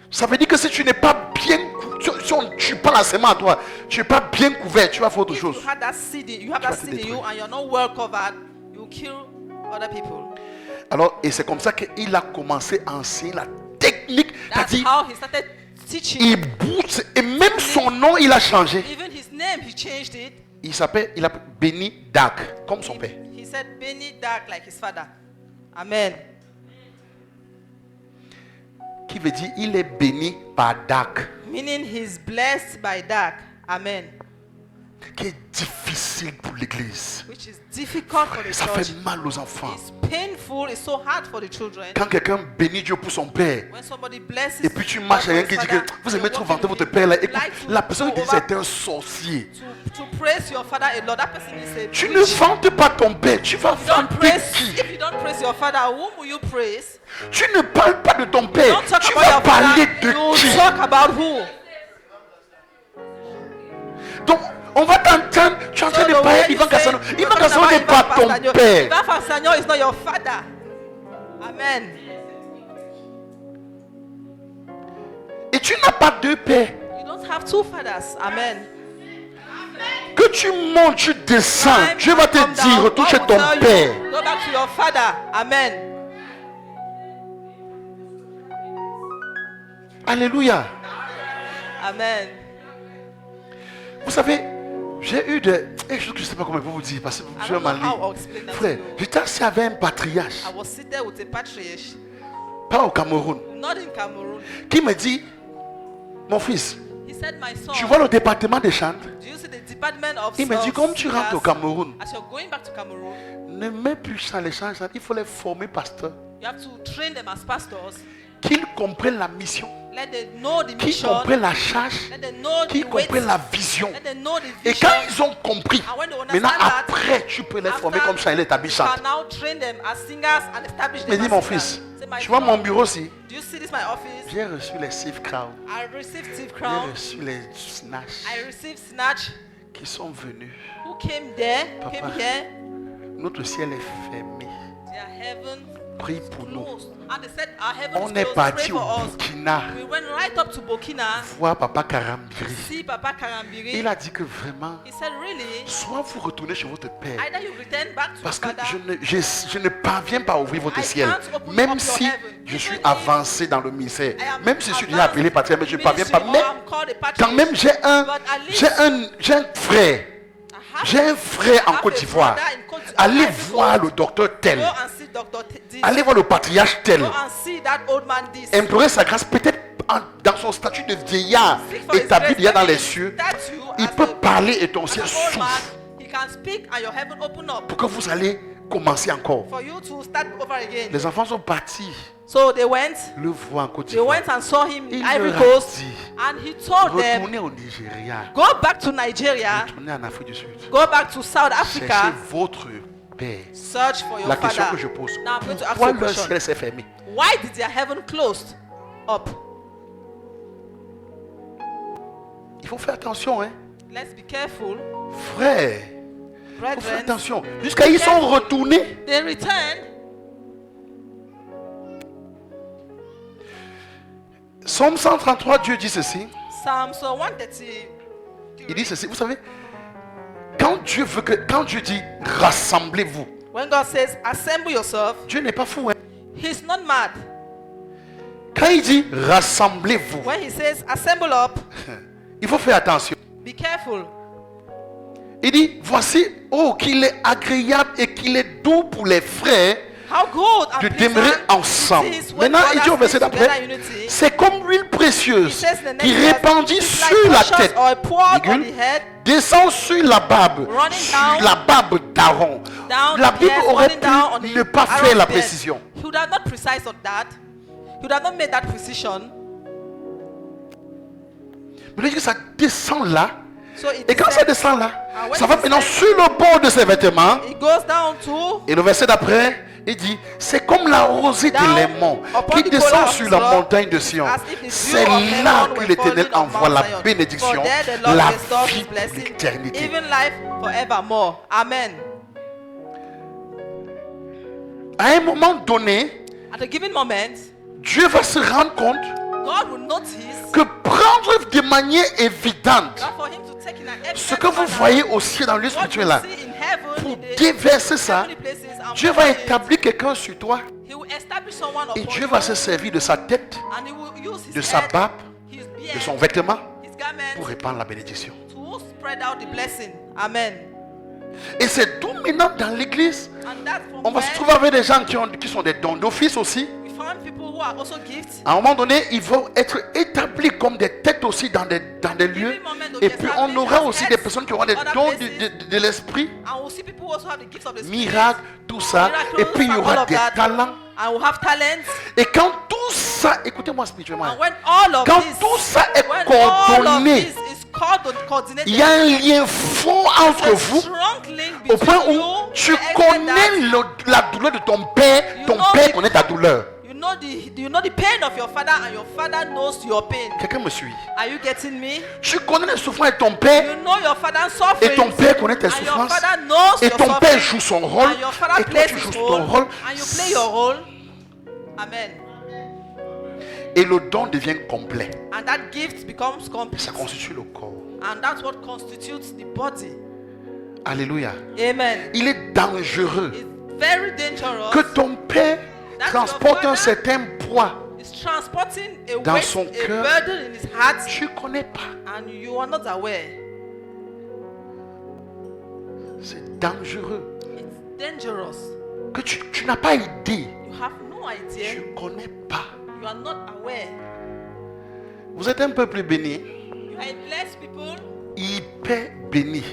ça veut dire que si tu n'es pas bien, si on ne tue pas la sémence à toi, tu n'es pas bien couvert, tu vas faire autre If chose. you have that seed, you have Tu vas that te seed in you, détruire. and you're not well covered, you kill other people. Alors, et c'est comme ça qu'il a commencé à enseigner la technique. That's C'est-à-dire, how he started teaching. il bouge, et même son nom, il a changé. Even his name, he changed it. Il s'appelle Béni Dak, comme son père. He said Benny Dark like his father. Amen. Qui veut dire, il est béni par Dak. Meaning he's blessed by Dark. Amen. Qui est difficile pour l'église. Which is difficult for the Ça church. fait mal aux enfants. It's painful. It's so hard for the children. Quand quelqu'un bénit Dieu pour son père, When somebody blesses et puis tu marches God avec for quelqu'un his qui dit father, que vous aimez you're trop walking vanter with votre him, père là. you Écoute, like to la personne go qui dit over c'est un sorcier. to praise your father a lot. That person is a Tu witch. ne vantes pas ton père, tu vas You don't vanter praise. qui? If you don't praise your father, whom will you praise? Tu ne parles pas de ton père, Don't talk tu about vas your parler father. de You qui? talk about who? Donc, on va t'entendre, tu es en train de So the parler way you Ivan say, Cassano. you're Ivan talking Cassano about n'est pas Ivan ton Fastagno. père. Ivan Fastagno is not your father. Amen. Et tu n'as pas deux pères. You don't have two fathers. Amen. Que tu montes, tu descends. Time Dieu va and te come dire, down, retourne God chez will ton tell you, père. Go back to your father. Amen. Alléluia. Amen. Vous savez, j'ai eu des choses que je ne sais pas comment vous dire parce que I je don't vais know how I'll m'en explain that Frère, to you. j'étais assis avec un patriarche, I was seated with a patriarch, pas au Cameroun, not in Cameroon. qui me dit, mon fils, He said, my son, tu vois le département des chants? do you see the department of Il me dit, comme tu rentres au Cameroun, as you're going back to Cameroon, ne mets plus ça les chants, il faut les former pasteurs, you have to train them as pastors. qu'ils comprennent la mission, Let them know the qu'ils mission. comprennent la charge, Let them know qu'ils the weight. comprennent la vision. Let them know the Et vision. quand ils ont compris, And when they understand maintenant that, après, tu peux les former after, comme ça, il est établi you chante. can now train them as singers and establish Mais them dis as mon singers. fils, Say, my tu vois son, mon bureau aussi, do you see this my office? j'ai reçu les Safe Crowd, I received Steve j'ai Crown. reçu les Snatch I received Snatch. qui sont venus. Who came there? Papa. Came here. Notre ciel est fermé. Their heaven Prie pour nous. closed. And they said our heaven On is est closed. parti Pray au for us. Burkina We went right up to Burkina. voir Papa Karambiri. See Papa Karambiri. Il a dit que vraiment, He said, really? soit vous retournez chez votre père, Either you return back to parce your que father. je ne parviens pas à ouvrir votre I ciel. can't open Même up your si heaven. je suis Even if avancé dans le ministère, I am même si je suis déjà advanced appelé patriarche, mais je ne parviens pas. ministry, Mais or I'm called a patriarch. quand même, j'ai un frère. J'ai un frère en Côte d'Ivoire. Allez voir le docteur tel. Go and see Dr. This. Allez voir le patriarche tel. Go and see that old man this. Implorer sa grâce, peut-être dans son statut de vieillard, Seek for his établi grace. déjà dans Maybe les his cieux. statue Il as peut a- parler et ton as ciel an old man, souffle he can speak and your heaven open up pour que vous allez commencer encore. for you to start over again. Les enfants sont partis So they went. le voir en Côte They d'Ivoire. went and saw him in Il Ivory leur a Coast, dit, and he told them, retournez au Nigeria, go back to Nigeria, retournez en Afrique du Sud. go back to South Cherchez Africa, votre père. search for your La question father. que je pose, Now I'm going to ask you pourquoi a leur question. ciel s'est fermé? Why did their heaven closed up? Il faut faire attention, hein. Let's be careful, Frère, il faut faire brethren. attention. Jusqu'à ils sont retournés. They returned. Psaume 133, Dieu dit ceci. Psalm 130. Il dit ceci. Vous savez, quand Dieu dit rassemblez-vous, When God says, assemble yourself, Dieu n'est pas fou, hein. He's not mad. Quand il dit rassemblez-vous, When He says, assemble up, il faut faire attention. be careful. Il dit, voici, oh, qu'il est agréable et qu'il est doux pour les frères How good and de pleasant demeurer ensemble. it is when Maintenant, il dit au brothers verset live together d'après, in unity. c'est comme l'huile précieuse It says in the next qui verse, répandit it's sur like la precious tête, oil poured on virgule, the head, descend sur la barbe, running sur down, la barbe d'Aaron. down La the Bible beard, aurait running down on pu the ne pas Aaron's faire la beard. précision. He would have not precise on that. He would have not made that precision. Mais il dit que ça descend là. So it Et quand ça descends- descend là, And when ça va it maintenant descends- sur le bord de ses vêtements. It goes down to Et le verset d'après, il dit, c'est comme la rosée de Down l'Hémon upon qui the descend collar of sur la Israel, montagne de Sion. as if the dew C'est of là heaven que were l'Éternel falling on envoie Mount la Zion. bénédiction, For there the Lord la restores vie his pour blessing, l'éternité. even life forevermore. Amen. À un moment donné, At a given moment, Dieu va se rendre compte God will notice que prendre de manière évidente that for him to take in an ce que vous voyez au ciel dans le lieu what spirituel you là, see in heaven, pour in the déverser ça, heavenly places, and Dieu pour va it, établir quelqu'un sur toi he will establish someone et upon Dieu you, va se servir de sa tête, and he will use his de sa head, barbe, his de beard, son vêtement his garment pour répandre la bénédiction. to spread out the blessing. Amen. Et c'est d'où maintenant dans l'église, And that's from on va se where trouver avec des gens qui sont des dons d'office aussi. we find people who are also gifts. À un moment donné, ils vont être établis comme des têtes aussi dans des lieux. Et puis on aura aussi des personnes qui auront des dons de l'esprit, And we'll see people who also have the gifts of the Spirit. miracles, tout ça. Et puis il y aura des talents. And we'll have talents. Et quand tout ça, écoutez-moi spirituellement, And when all of quand this, tout ça est when all of coordonné, this is coordinated, il y a un lien fort entre there's a vous strong link au point between où you, tu the extent connais that la douleur de ton père connaît ta douleur. you know the pain of your father, and your father knows your pain. Quelqu'un me suit? Are you getting me? Tu connais les souffrances de ton père You know your father's suffering. et ton père connaît tes And your souffrances father knows et your ton père suffering. joue son rôle And your father et toi plays tu his joues role. ton rôle And you play your role. Amen. et le don devient complet. And that gift becomes complete. Ça constitue le corps. And that's what constitutes the body. Alléluia. Amen. Il est dangereux It's very dangerous. que ton père transporte un certain poids. It's transporting a dans weight, son a cœur. burden in his heart, Tu ne connais pas. and you are not aware. C'est dangereux It's dangerous. que tu n'as pas idée. You have no idea. Tu ne connais pas. You are not aware. Vous êtes un peuple béni, You are a blessed people. hyper béni.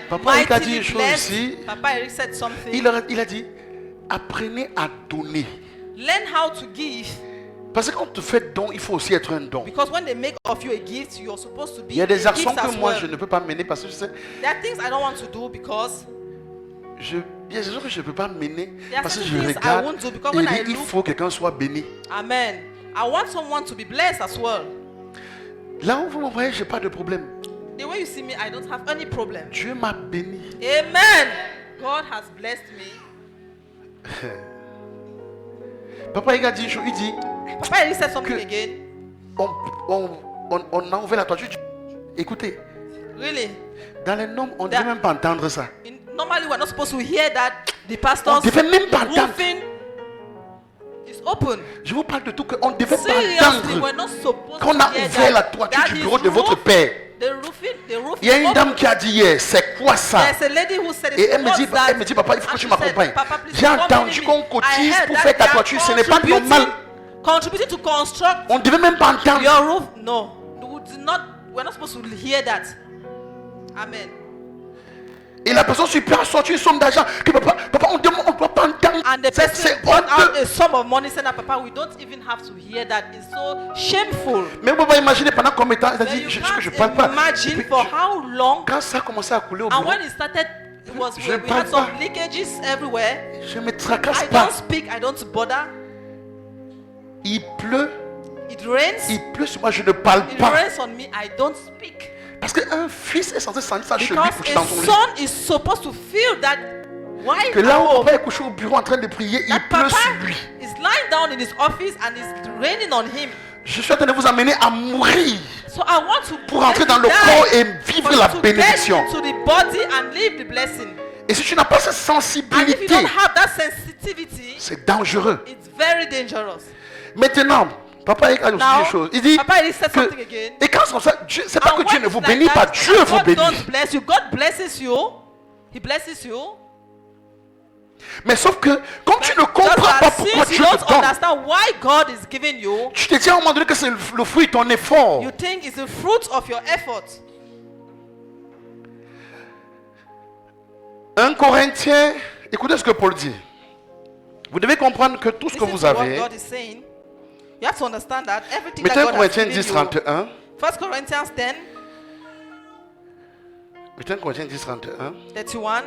Papa il a dit Mightily une chose blessed. ici. Papa Eric said something. Il a dit, apprenez à donner. Learn how to give. Parce que quand tu fais don, il faut aussi être un don. Because when they make of you a gift, you're supposed to be Il y a des a actions gift que as moi well. je ne peux pas mener parce que je sais, There are things I don't want to do because il y a des choses que je ne peux pas mener there are parce que certain je things I regarde won't do because et when il I dit, il look, faut que quelqu'un soit béni. amen. I want someone to be blessed as well. Là où vous me voyez, je n'ai pas de problème. The way you see me, I don't have any problem. Dieu m'a béni. Amen. God has blessed me. Papa il a dit, il dit, Papa Eric said something Que- again. on a ouvert la toiture. Écoutez, Really? dans les normes, on ne That- devait même pas entendre ça. Normally, we're not supposed to hear that the On pastor's ne devait même pas entendre. roofing is open. Je vous parle de tout qu'on ne devait pas Seriously, entendre. we're not supposed Qu'on to a hear ouvert la that. toiture That du his bureau de votre roof- père. The roof Il y a is une open. dame qui a dit hier, c'est quoi ça? There's a lady who said, Et elle me dit, "What's that?" papa, il faut que And tu she m'accompagnes. said, "Papa, please J'ai accompany entendu me." qu'on I cotise heard pour that faire ta they are toiture, ce n'est pas normal. Contributing to construct On ne devait même pas entendre. your roof. No, we're not supposed to hear that. Amen. Et la personne super a sorti une somme d'argent que papa, on ne doit pas entendre. And the C'est person brought out honteux. a sum of money saying that, Papa, we don't even have to hear that. It's so shameful. Mais vous pouvez imaginer pendant combien de temps il a But dit, you je can't parle pas. imagine for how long. Quand ça a commencé à couler au And bureau, when it started, Je we parle had some pas. leakages everywhere. je ne me tracasse I pas. don't speak, I don't bother. Il pleut, It rains. sur moi, je ne parle It pas. rains on me, I don't speak. Parce qu'un fils est censé sentir sa cheville Because couchée a dans son lit. son is supposed to feel that while Que là at où home, papa est couché au bureau en train de prier, il that pleut Papa sur lui. is lying down in his office and it's raining on him. Je suis en train de vous amener à mourir So I want to pour entrer let dans you le die, corps et vivre for la you to bénédiction. get into the body and live the blessing. Et si tu n'as pas cette And if you sensibilité, don't have that sensitivity, c'est dangereux. it's very dangerous. Maintenant, papa a aussi Now, une chose. Il dit Papa Eric said que, something again. et quand c'est comme ça, c'est pas And que Dieu when ne it's vous like bénit that, pas, Dieu vous God bénit. don't bless you. God blesses you. He blesses you. Mais sauf que quand tu ne Just comprends pas that pourquoi since Dieu you te don't donne, understand why God is giving you, tu te dis à un moment donné que c'est le fruit de ton effort. you think it's the fruit of your effort. 1 Corinthiens, écoutez ce que Paul dit. Vous devez comprendre que tout ce que Listen vous to what avez, God is saying. You have to understand that everything mettez that 1 God has Corinthiens given 10, you. 31. 1 Corinthians 10, Mettez 1 Corinthiens 10, 31. 31.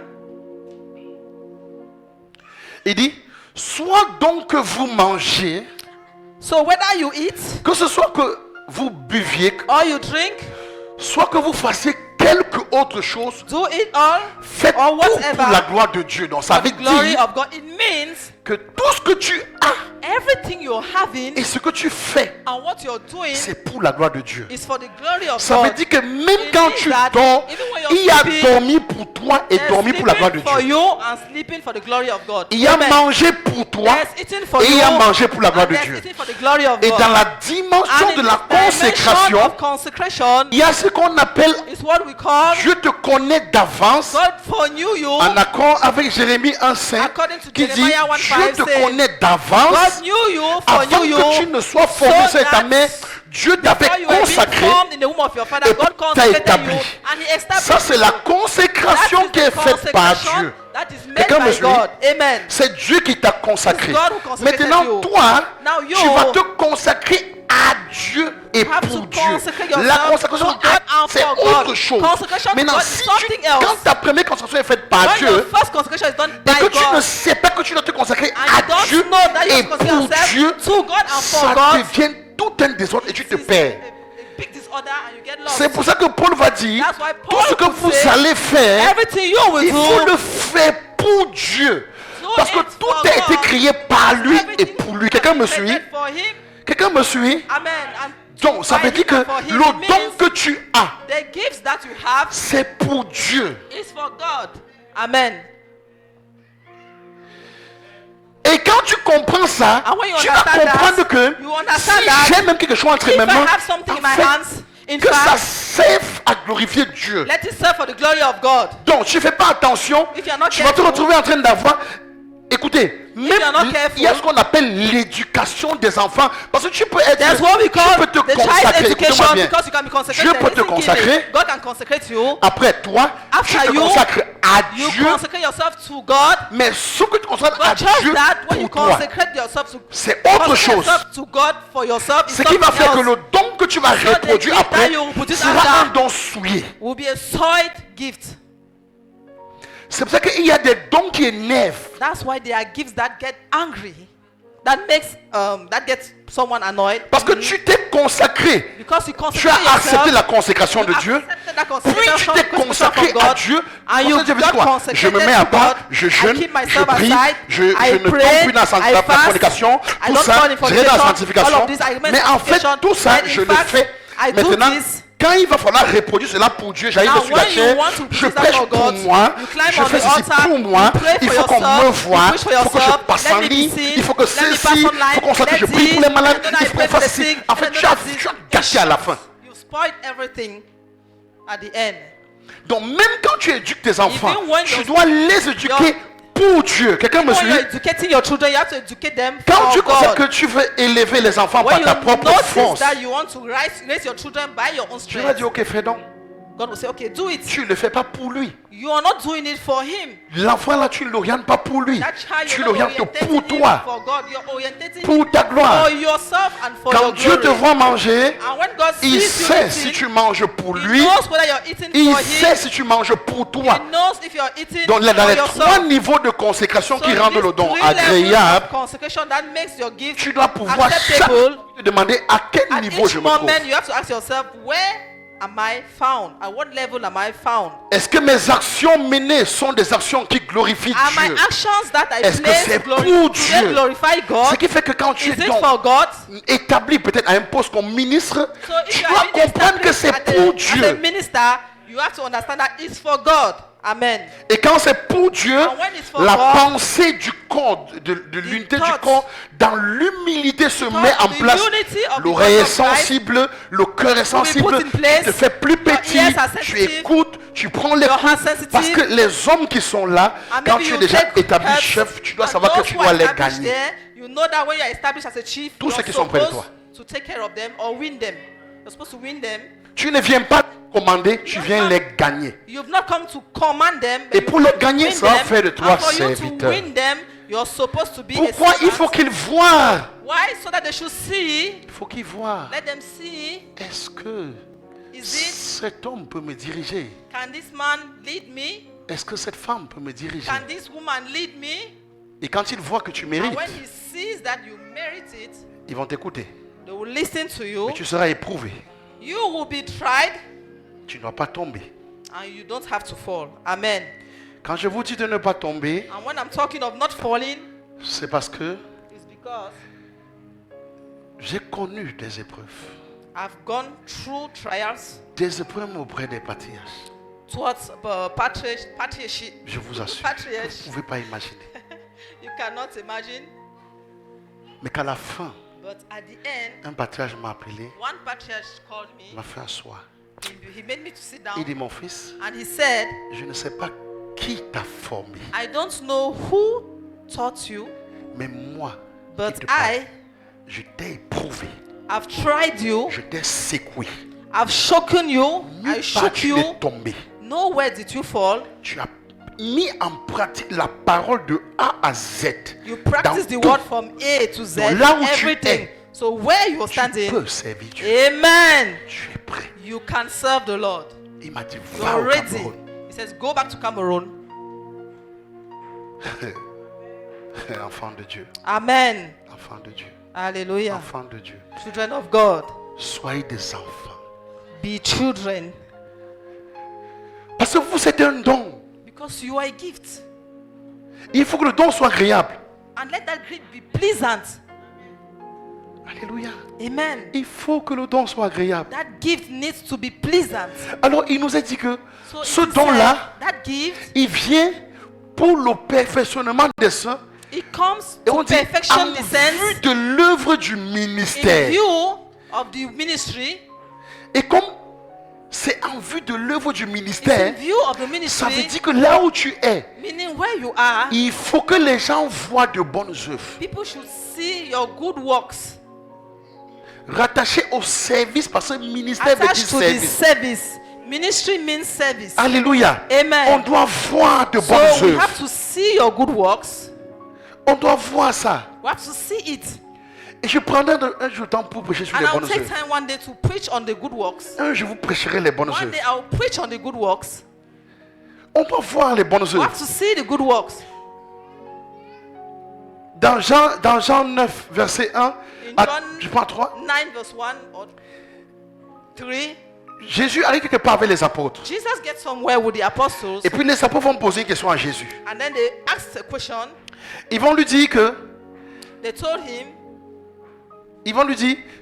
Il dit, soit donc que vous mangez, So whether you eat que ce soit que vous buviez, or you drink, soit que vous fassiez quelque autre chose, do it all faites or tout pour whatever la gloire de Dieu. Donc ça for veut the glory dire of God. It means que tout ce que tu as everything you're having et ce que tu fais, and what you're doing c'est pour la gloire de Dieu. is for the glory of Ça veut God. dire que même It quand means tu that dors, even when you're il y a sleeping, dormi pour toi et There's dormi pour la gloire de sleeping for Dieu. you and sleeping for the glory of God. Il y a Amen. mangé pour toi There's eating for et il you y a mangé pour la gloire and de there's Dieu. eating for the glory of Et God. dans la dimension And de in la this dimension consécration, of consecration il y a ce qu'on appelle is what we call Dieu te connaît d'avance, God foreknew you. en accord avec Jérémie 1,5 According to qui dit Jeremiah 1:5 Dieu te says, connaît d'avance God knew you, avant foreknew you. que tu ne sois formé sur ta that mère. Dieu Before t'avait you were being consacré. formed in the womb of your father, et God t'a consecrated établi. you and He established Ça, c'est la you. consécration That is qui est the faite par consecration Dieu. that is made Quelqu'un me by suit? God. Amen. C'est Dieu qui t'a consacré. It's God who consecrated Maintenant, you. toi, Now you tu vas te consacrer à Dieu et have pour to Dieu. consecrate yourself La consécration, to God and c'est for God. autre chose. Consecration to Maintenant, God si is something else. quand ta première consécration est faite par When Dieu, your first consecration is done et by que tu ne God, sais pas que tu dois te consacrer and you à don't Dieu know that you et have to consecrate pour yourself Dieu, to God and for ça God, devient tout un désordre et tu te it is perds. a big disorder and you get lost. C'est pour ça que Paul va dire, That's why tout Paul ce que will vous say, allez faire, everything you will il faut do, le faire pour Dieu. do Parce que it tout for a été God. créé par lui et Everything pour lui. Quelqu'un me is suit? created for Him. Quelqu'un me suit? Amen. And Donc, ça by veut dire him que and for him, le it don means que tu as, the gifts that you have c'est pour Dieu. is for God. Amen. Et quand tu comprends ça, And when you tu vas understand comprendre that, que you understand si that j'ai même quelque chose entre if mes I mains, have something en in my fait, hands, in que ça fact, serve à glorifier Dieu. let it serve for the glory of God. Donc, tu ne fais pas attention, If you are not tu vas te careful, retrouver en train d'avoir... Écoutez, même you are not il y a careful, ce qu'on appelle l'éducation des enfants. Parce que tu peux être... That's what we call tu peux te the child consacrer. education, Écoute-moi bien. because you can be consecrated. Dieu peut te Listen consacrer. carefully. God can consecrate you. Après toi, tu After te you, consacres à You Dieu. consecrate yourself to God. Mais ce que tu consacres à But just Dieu that when you pour toi, consecrate yourself to c'est autre consecrate chose. yourself to God for yourself is Ce qui va something faire que else. le don que tu vas So the reproduire gift après that you will produce sera after un don souillé. will be a soiled gift. C'est pour ça qu'il y a des dons qui énervent. That's why there are gifts that get angry, that gets someone annoyed. Parce que tu t'es consacré. Because you Tu consecrate as accepté la yourself. consécration de You Dieu. accepted that Puis tu consecration t'es from consacré God, à Dieu. and you Ensuite, tu veux dire got quoi? consecrated Je me mets à to part, God. je I jeûne, keep je myself prie, aside, je I ne tombe pray, plus dans I la fast, fornication. I Tout don't ça, fall in je vais dans la fornication, sanctification. all of this, I remain Mais en fait, sanctification, tout ça, and in je le fact, fais. I do Maintenant, this. quand il va falloir reproduire cela pour Dieu, j'arrive Now, sur la when you chair, want to je preach that prêche for pour God, moi, you climb je on fais the ceci altar, pour moi, you pray il for faut qu'on yourself, me you voie, preach for il faut que je yourself, passe let en me be ligne, seen, il faut que let me ceci, pass il online, faut qu'on sache que je let prie this, pour les malades, and then il I faut pray qu'on for fasse the ceci. sick, En and fait, then tu as that's it. gâché à la fin. You spoiled everything at the end. Donc même quand tu éduques tes enfants, Even when tu your- dois les éduquer pour Dieu. Quelqu'un me When you're suit? educating your children, you have to educate them Quand tu for constates God. que tu veux élever les enfants When par ta you propre notice force, that you want to raise your children by your own tu vas strength, dire ok, fais donc. God will say, okay, do it. Tu ne le fais pas pour lui. You are not doing it for him. L'enfant là, tu ne l'orientes pas pour lui. That child, Tu you're not l'orientes orientating pour him toi, for God. You're orientating pour ta gloire. for yourself and for Quand your Dieu te glory. voit manger, And when God il sees you sait eating, si tu manges pour he lui, knows whether you're eating il for sait him. si tu manges pour toi. He knows if you're eating Donc là, dans for les yourself. trois niveaux de consécration So qui in rendent these le don three levels agréable, of consecration that makes your gift tu dois pouvoir chaque acceptable. te demander à quel At niveau each je me trouve. moment, you have to ask yourself, where am I found? At what level am I found? Est-ce que mes actions menées sont des actions qui glorifient Are my Dieu? actions that I Est-ce que place c'est do pour they Dieu? glorify Ce God? qui fait que quand tu Is es it donc for God? établi peut-être à un poste comme ministre, So if tu you dois are being comprendre que c'est established pour as a Dieu. minister, you have to understand that it's for God. Amen. Et quand c'est pour Dieu, And when it's for la God, pensée du corps, de l'unité du thoughts, corps, dans l'humilité se thoughts, met en the place. unity of the L'oreille est body of Christ sensible, le cœur est sensible, put in place, tu te fais plus your petit, ears are tu sensitive, écoutes, Tu prends les Your coups heart sensitive. parce que les hommes qui sont là, And quand maybe tu es you déjà take établi help, chef, tu dois and savoir que those tu who are dois les established gagner. there, you know that when you are established as a chief, Tous you're ceux qui sont près de supposed toi. to take care of them or win them. You're supposed to win them. Tu ne viens pas commander, tu viens les gagner. You've not come to command them. but Et you pour come le to gagner, win ça va them. faire de toi And for you to serviteur. win them, you're supposed to be a Pourquoi il servant. faut qu'ils voient? Why? So that they should see. Il faut qu'ils voient. Let them see. Est-ce que Is it? cet homme peut me diriger? Can this man lead me? Est-ce que cette femme peut me diriger? Can this woman lead me? Et quand ils voient que tu And mérites, when he sees that you merit it, ils vont t'écouter. they will listen to you. Mais tu seras éprouvé. You will be tried, Tu ne dois pas tomber. and you don't have to fall. Amen. Quand je vous dis de ne pas tomber, And when I'm talking of not falling, c'est parce que it's because j'ai connu des épreuves. I've gone through trials Des épreuves auprès des patriarches. towards patriarchy. Je vous assure. Vous Patriarch. ne pouvez pas imaginer. You cannot imagine. Mais qu'à la fin, But at the end, un patriarche m'a appelé, one patriarch called m'a me. fait asseoir. He made me to sit Il down. dit, mon fils, And he said, je ne sais pas qui t'a formé, I don't know who taught you, mais moi, but qui te parle, I je t'ai éprouvé, have tried you. je t'ai secoué. I've shaken you. Nulle I part shook tu you. n'es tombé. Nowhere did you fall. Tu as mis en pratique la parole de A à Z. You practice Dans the tout. word from A to Z. Donc là où tu Everything. es, So where you're Tu standing, peux servir Dieu. amen. Tu es prêt. You can serve the Lord. Il m'a dit, va You're au ready. Cameroun. He says, go back to Cameroon. Enfant de Dieu. Amen. Enfant de Dieu. Hallelujah. Enfant de Dieu. Children of God, Soyez des enfants. be children. Parce que vous êtes un don. Because you are a gift. Il faut que le don soit agréable. And let that gift be pleasant. Alléluia. Amen. Il faut que le don soit agréable. That gift needs to be pleasant. Alors il nous a dit que So ce it is don-là, said, that gift, il vient pour le perfectionnement des saints. it comes Et on to dit perfection en in the sense vue de l'œuvre du in ministère. view of the ministry. Et comme c'est en vue de l'œuvre du It's in ministère, view of the ça veut ministry, dire que là où tu es, meaning where you are, il faut que les gens voient de bonnes œuvres. people should see your good works Rattaché au service, parce que le ministère veut dire attached to the service. service. Ministry means service. Alléluia. Amen. On doit voir de So bonnes we œuvres. have to see your good works. On doit voir ça. We have to see it. Et je prendrai un jour de temps pour prêcher sur And les I'll bonnes take œuvres. time one day to preach on the good works. Un jour, vous prêcherez les bonnes One œuvres. day I'll preach on the good works. On doit voir les bonnes We œuvres. have to see the good works. Dans Jean 9, verset 1, In John je prends 3. 9 verse 1 or 3, Jésus arrive quelque part avec les apôtres. Jesus gets somewhere with the apostles, Et puis les apôtres vont poser une question à Jésus. and then they asked a question. Ils vont lui dire que, They told him,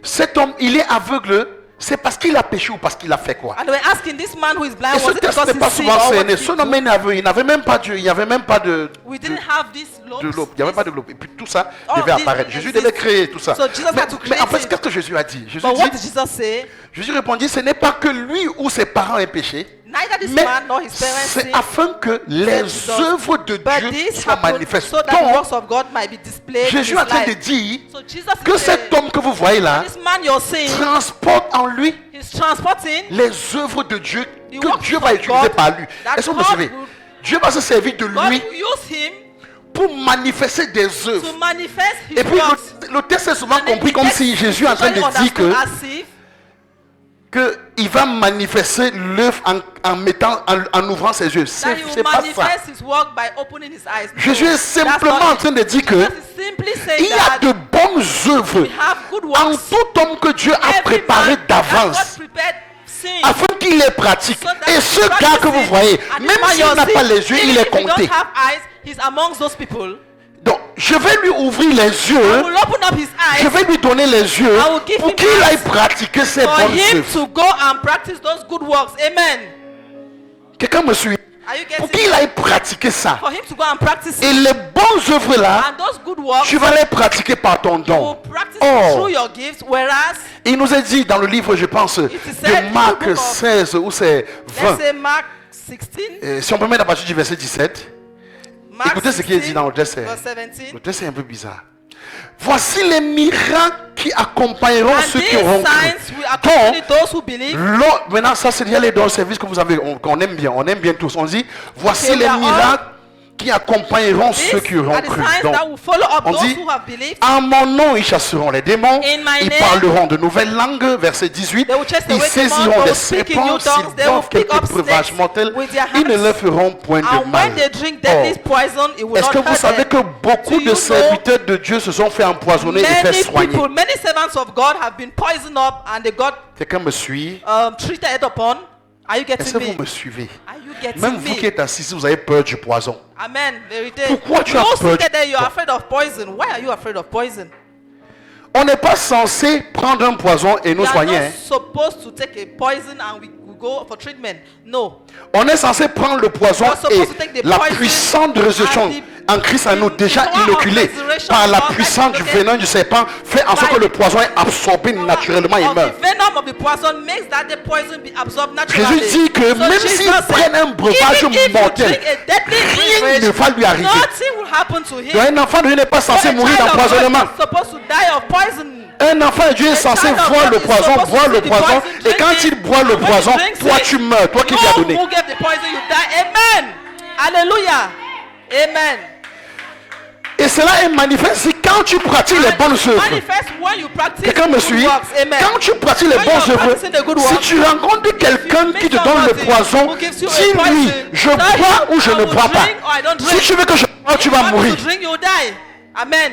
cet homme, il est aveugle, c'est parce qu'il a péché ou parce qu'il a fait quoi? and they were asking this man who is Et blind, ce was it texte because n'est pas he's sick souvent or what cerné. did Ce he do? homme est aveugle, il n'avait même pas Dieu, il n'y avait même pas de We didn't have this lobes. globe. Il n'y avait pas de globe. Et puis tout ça Oh, devait this apparaître. Jésus exists. devait créer tout ça. So Jesus had to Mais en create fait, it. qu'est-ce que Jésus a dit? But what did Jesus say? Jésus répondit, ce n'est pas que lui ou ses parents aient péché, Neither this mais man nor his parents c'est sinned, afin que les Jesus. œuvres de but Dieu this soient happened manifestes. so that the Donc, works of God might be displayed in Jésus his est en train de life. dire So Jesus que is cet saying, homme que vous voyez là this man you're seeing, transporte en lui he's transporting les œuvres de Dieu The que works Dieu of va utiliser God par lui. that Est-ce que vous me God suivez? would- Dieu va se servir de God lui will use him pour manifester des œuvres. to manifest his Et puis works. le texte est souvent And then compris the comme text si Jésus est en train de usually dire que understood as if qu'il va manifester l'œuvre en ouvrant ses yeux. that C'est he will c'est pas ça. manifest his work by opening his eyes. No, Jésus est that's simplement not en it. train de dire que Jesus is simply saying il y a that de bonnes œuvres we have good en works. tout homme que Dieu a Every préparé man that d'avance God prepared sin. afin qu'il les pratique. So that Et he ce gars practices que vous it. voyez, And this même man s'il you're n'a pas seeing, les yeux, even il est if he compté. don't have eyes, he's amongst those people. Donc, je vais lui ouvrir les I yeux, will open up his je eyes vais lui donner les yeux I will give pour him qu'il eyes aille pratiquer ces for bonnes him œuvres. to go and practice those good works. Amen. Quelqu'un me suit? Are you Pour getting qu'il it? aille pratiquer ça. For him to go and practice Et it. les bonnes œuvres là, And those good works tu vas les pratiquer par ton will don. practice Oh. through your gifts. Whereas, Il nous est dit dans le livre, je pense, is said in de the Marc book of- 16 ou c'est 20. let's say Mark 16. Si on peut mettre à partir du verset 17. Mark Écoutez ce qui est dit 16, dans le texte. verse 17. Le texte est un peu bizarre. Voici les miracles qui accompagneront And ceux qui these auront cru. signs will accompany those who believe. Maintenant, ça c'est déjà les dons de service que vous avez, qu'on aime bien. On aime bien tous. On dit, voici Okay, we les are all- miracles qui accompagneront These ceux qui auront are the cru. signs Donc, that will follow up on those dit, who have believed. en mon nom, ils chasseront les démons, In my ils name, parleront de nouvelles langues, verset 18, They will chase ils away demons, saisiront they des will speak in new serpents, tongues, s'ils they will boivent pick quelques up breuvages snakes mortels, with their ils ne hands. leur feront point de And mal. when they drink deadly Or, poison, it will est-ce not que vous hurt savez que them. beaucoup Do de you know serviteurs de Dieu se sont fait empoisonner et fait many soigner? people, many servants of God have been poisoned up and they got Quelqu'un me suit? treated upon. Are you Est-ce getting que vous me? me suivez? Are you getting Même vous qui me? êtes assis, si vous avez peur du poison. Amen. Vérité. Pourquoi tu You as all peur seated du- there, you are afraid of poison. Why are you afraid of poison? On n'est pas censé prendre un poison et nous We are soigner. not Hein. supposed to take a poison and we go for treatment. No. On est censé prendre le poison We are supposed et to take the la poison puissance de résurrection and en Christ à nous the déjà power of inoculée resurrection par la of God puissance du that venin du serpent fait en sorte que le poison est absorbé naturellement et Of meurt. the venom of the poison makes that the poison be absorbed naturally. Jésus dit que même Jesus s'il said, prenne un breuvage even if you mortel, drink a deadly rien beverage, ne va lui arriver. nothing will happen to him. Donc un enfant de Dieu n'est pas So censé a mourir child of God d'empoisonnement. is supposed to die of poison. Un enfant de Dieu est censé child of voir God le is poison, supposed to boire see le the poison, poison, et drink quand it, il boit le and when he poison, drinks toi it, tu meurs, toi qui lui as You donné. who gave the poison, you die. Amen. Hallelujah. Amen. Et cela est manifeste si quand tu pratiques les bonnes œuvres. Manifest when you practice Quelqu'un me good suit? works. Amen. Quand tu pratiques les When bonnes you are œuvres, practicing the good si works, tu rencontres quelqu'un qui te donne le poison, dis-lui, je bois ou je ne bois pas. Si tu veux que je bois, tu vas mourir. To drink, you die. Amen.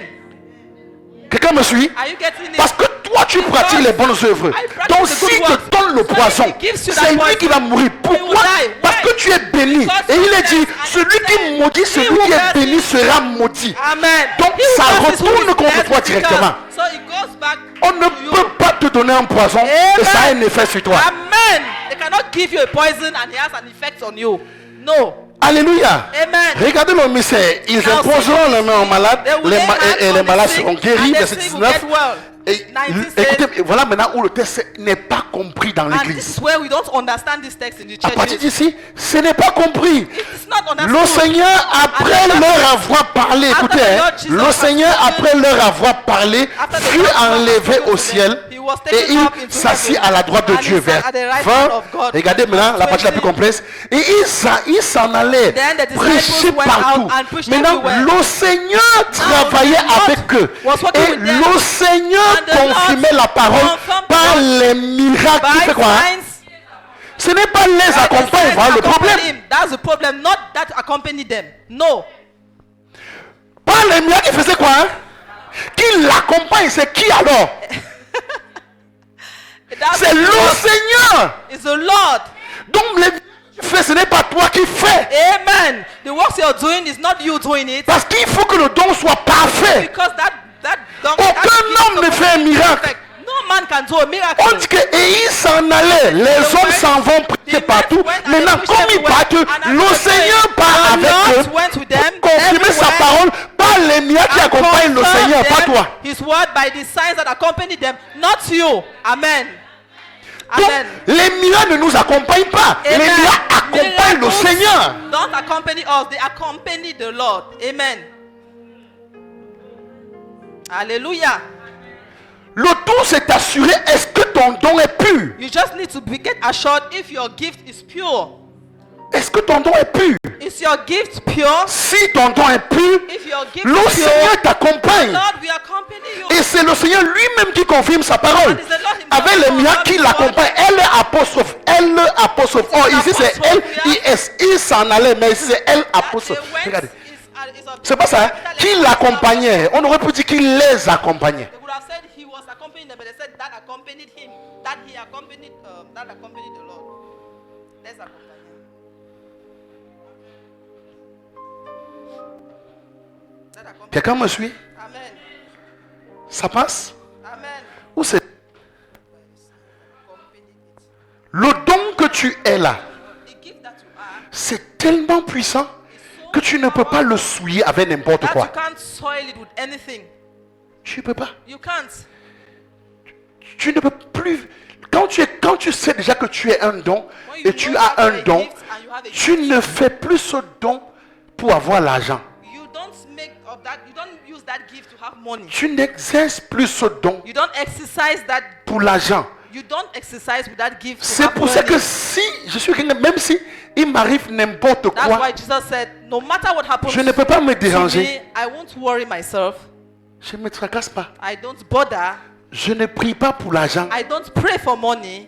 Quelqu'un me suit? Are you getting it? Parce que toi, tu pratiques les bonnes œuvres. Donc, s'il te donne le poison, c'est lui qui va mourir. Pourquoi? Parce que tu es béni. Et il est dit, celui qui maudit, celui qui est béni sera maudit. Amen. Donc, He ça who blesses retourne who is contre blessed toi because- directement. So it goes back On ne to you. peut pas te donner un poison et ça a un effet sur toi. Amen. They cannot give you a poison and it has an effect on you. No. Alléluia. Amen. Regardez le mystère. Ils Now, imposeront les mains aux malades They will lay hands et on les the malades sick, seront guéris. and the Verset sick will 19. get well. Et 19 écoutez, voilà maintenant où le texte n'est pas compris dans And this l'église. is where we don't understand this text in the À partir church. d'ici, ce n'est pas compris. It's not understood. Le Seigneur, après And the Lord- leur avoir parlé, After écoutez, the hein, Lord Jesus le has Seigneur, spoken, après leur avoir parlé, After the fut Lord Jesus has enlevé spoken au to ciel them, he was et taken il up into s'assit heaven, à la droite de and he Dieu. sat Vers at the right 20. hand of God. Regardez maintenant la partie la plus 20. complexe. Et il s'en allait Then the disciples prêcher went partout. out and preached Maintenant, everywhere. le Seigneur travaillait the Lord avec eux. was working Et with them. le Seigneur And the Lord confirmait la parole confirmed par the les miracles. Il By fait quoi? Hein? signs, Ce n'est pas les by the accompagne, signs voilà le accompany problème. him. That's the problem, not that accompany them. No. Pas les miracles, il faisait quoi? Hein? Qui l'accompagne, c'est qui alors? That's C'est le Seigneur. It's the Lord. Donc les miracles que tu fais, ce n'est pas toi qui fais. Amen. The works you're doing is not you doing it. Parce qu'il faut que le don soit parfait. Because that Aucun homme ne fait un miracle. No man can do a miracle. On dit que et ils s'en allaient. Les hommes s'en vont prier partout. Maintenant, comme ils partent, le Seigneur part avec eux. Confirmer sa parole par les miracles qui accompagnent le Seigneur, pas toi. His word by the signs that accompany them, not you. Amen. Donc, Amen. les miracles ne nous accompagnent pas. Les Amen. miracles accompagnent le Miracles Seigneur. Don't accompany us, they accompany the Lord. Amen. Alléluia. Le tout, c'est assuré. Est-ce que ton don est pur? You just need to be get assured if your gift is pure. Est-ce que ton don est pur? Is your gift pure? Si ton don est pur, If your gift le is pure, Seigneur t'accompagne. Lord will accompany you. Et c'est le Seigneur lui-même qui confirme sa parole. And it's the Lord himself Avec les who miracles qui confirms l'accompagnent. Elle est apostrophe. Elle apostrophe. Oh, ici c'est L-I-S. Il s'en allait, mais ici c'est L apostrophe. Regardez. C'est pas ça. Hein? Qui l'accompagnait? On aurait pu dire qu'il les accompagnait. They would have said he was accompanying them, but they said that accompanied him. That he accompanied, that accompanied the Lord. Let's accompany him. That accompanied. Quelqu'un me suit? Amen. Ça passe? Amen. Où c'est? Accompanied it. Le don que tu es là, The gift that you are c'est tellement puissant is so que tu ne peux pas le souiller avec n'importe that you quoi. can't soil it with anything. Tu ne peux pas. You can't. Tu ne peux plus. quand tu sais déjà que tu es un don When you et tu know as you have un a don, gift and you have a tu gift, ne fais plus ce don pour avoir l'argent. you don't make of that, you don't use that gift to have money. Tu n'exerces plus ce don You don't exercise that, pour l'argent. you don't exercise with that gift to C'est have pour ça money. que si je suis quelqu'un, même si il m'arrive n'importe That's quoi, why Jesus said, no matter what happens je ne peux pas me to déranger. me, I won't worry myself. Je ne me tracasse pas. I don't bother. Je ne prie pas pour l'argent. I don't pray for money.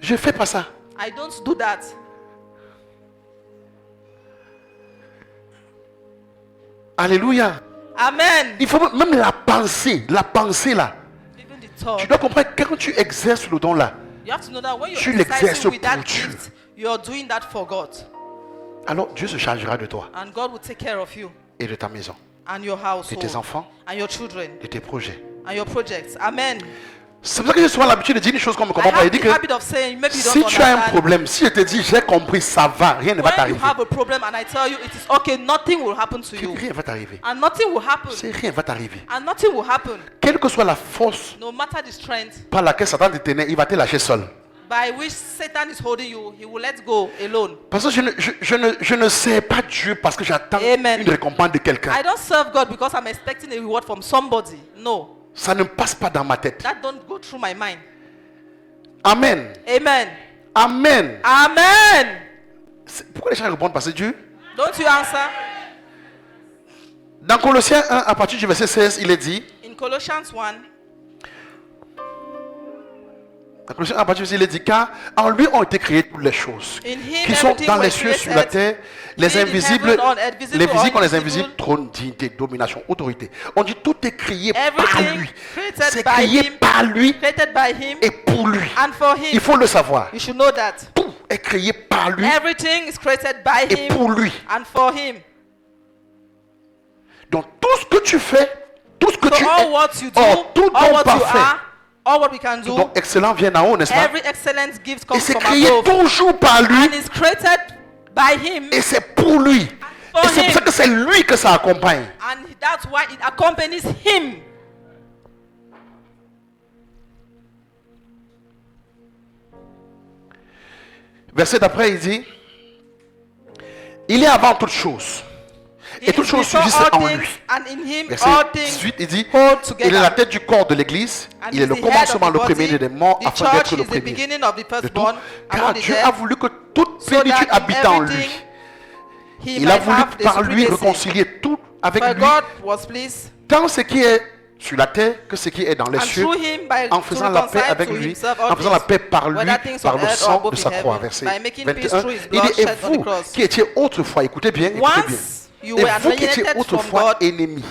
Je ne fais pas ça. I don't do that. Alléluia. Amen. Il faut même la pensée là. Even the Tu talk. dois comprendre que quand tu exerces le don là, You have to know that when Tu you're l'exerces exercising with that pour Dieu. gift, you're doing that for God. alors Dieu se chargera de toi And God will take care of you et de ta maison, and your de household tes enfants, and your children de tes projets. and your projects. Amen. C'est pour ça que j'ai souvent l'habitude de dire une chose comme I comprends pas. have Il dit the que habit of saying, maybe you si don't tu as un understand. problème, si je te dis j'ai compris, ça va, rien ne va When you t'arriver. have a problem and I tell you it is okay, nothing will happen to you. Rien ne va t'arriver. And nothing will happen. C'est rien ne va t'arriver. And nothing will happen. Quelle que soit la force No matter the strength par laquelle Satan te tenait, il va te lâcher seul. by which Satan is holding you, he will let go alone. Parce que je ne sers pas Dieu parce que j'attends Amen. une récompense de quelqu'un. I don't serve God because I'm expecting a reward from somebody. No, Ça ne passe pas dans ma tête. that don't go through my mind. Amen. Amen. Amen. Amen. Pourquoi les gens répondent parce que Dieu? Don't you answer? Dans Colossiens 1, à partir du verset 16, il est dit, In Colossians 1, dans Colossiens 1, à partir du verset 16, il est dit, car en lui ont été créées toutes les choses, in him qui sont everything dans les was cieux, sur la created, terre, les be it in invisibles, heaven or earth, visible les or visibles, les invisible. invisibles, trône, dignité, domination, autorité. On dit tout est créé par everything lui. created C'est by créé him, par lui created by him et pour lui. and for Il him. faut le savoir. You should know that. Tout est créé par lui Everything is created by et him pour lui. and for him. Donc tout ce que tu fais, tout ce que So tu all es, what you do, oh, tout all don what you parfait, are, all what we can tout do, don excellent vient d'en haut, n'est-ce pas? every excellent gift Et comes c'est from créé above toujours par lui and is created by him, et c'est pour lui. for Et c'est pour him. ça que c'est lui que ça accompagne. And that's why it accompanies him. Verset d'après, il dit, il est avant toute chose. He Et toutes is choses before subsistent all en things, lui. and in him Verset all things 18, il dit, hold il est la together. tête du corps de l'église, And il est he's le the head of commencement, the le body. premier des morts, The afin d'être church le is the premier. beginning of the De tout, firstborn car among the Dieu dead, a voulu que toute so that plénitude in habite en lui. everything he Il a might voulu have the par lui supremacy. réconcilier tout avec For lui, God was pleased, tant ce qui est sur la terre que ce qui est dans les and cieux, through him by en to faisant la paix reconcile avec to lui, himself all en faisant la things, paix par lui, whether things par on le earth or sang above de in sa croix. heaven, Verset by making peace 21. through his Il blood dit, et shed on the vous cross. qui étiez autrefois, écoutez bien, écoutez bien, Once you et were vous qui étiez alienated from autrefois God, ennemis,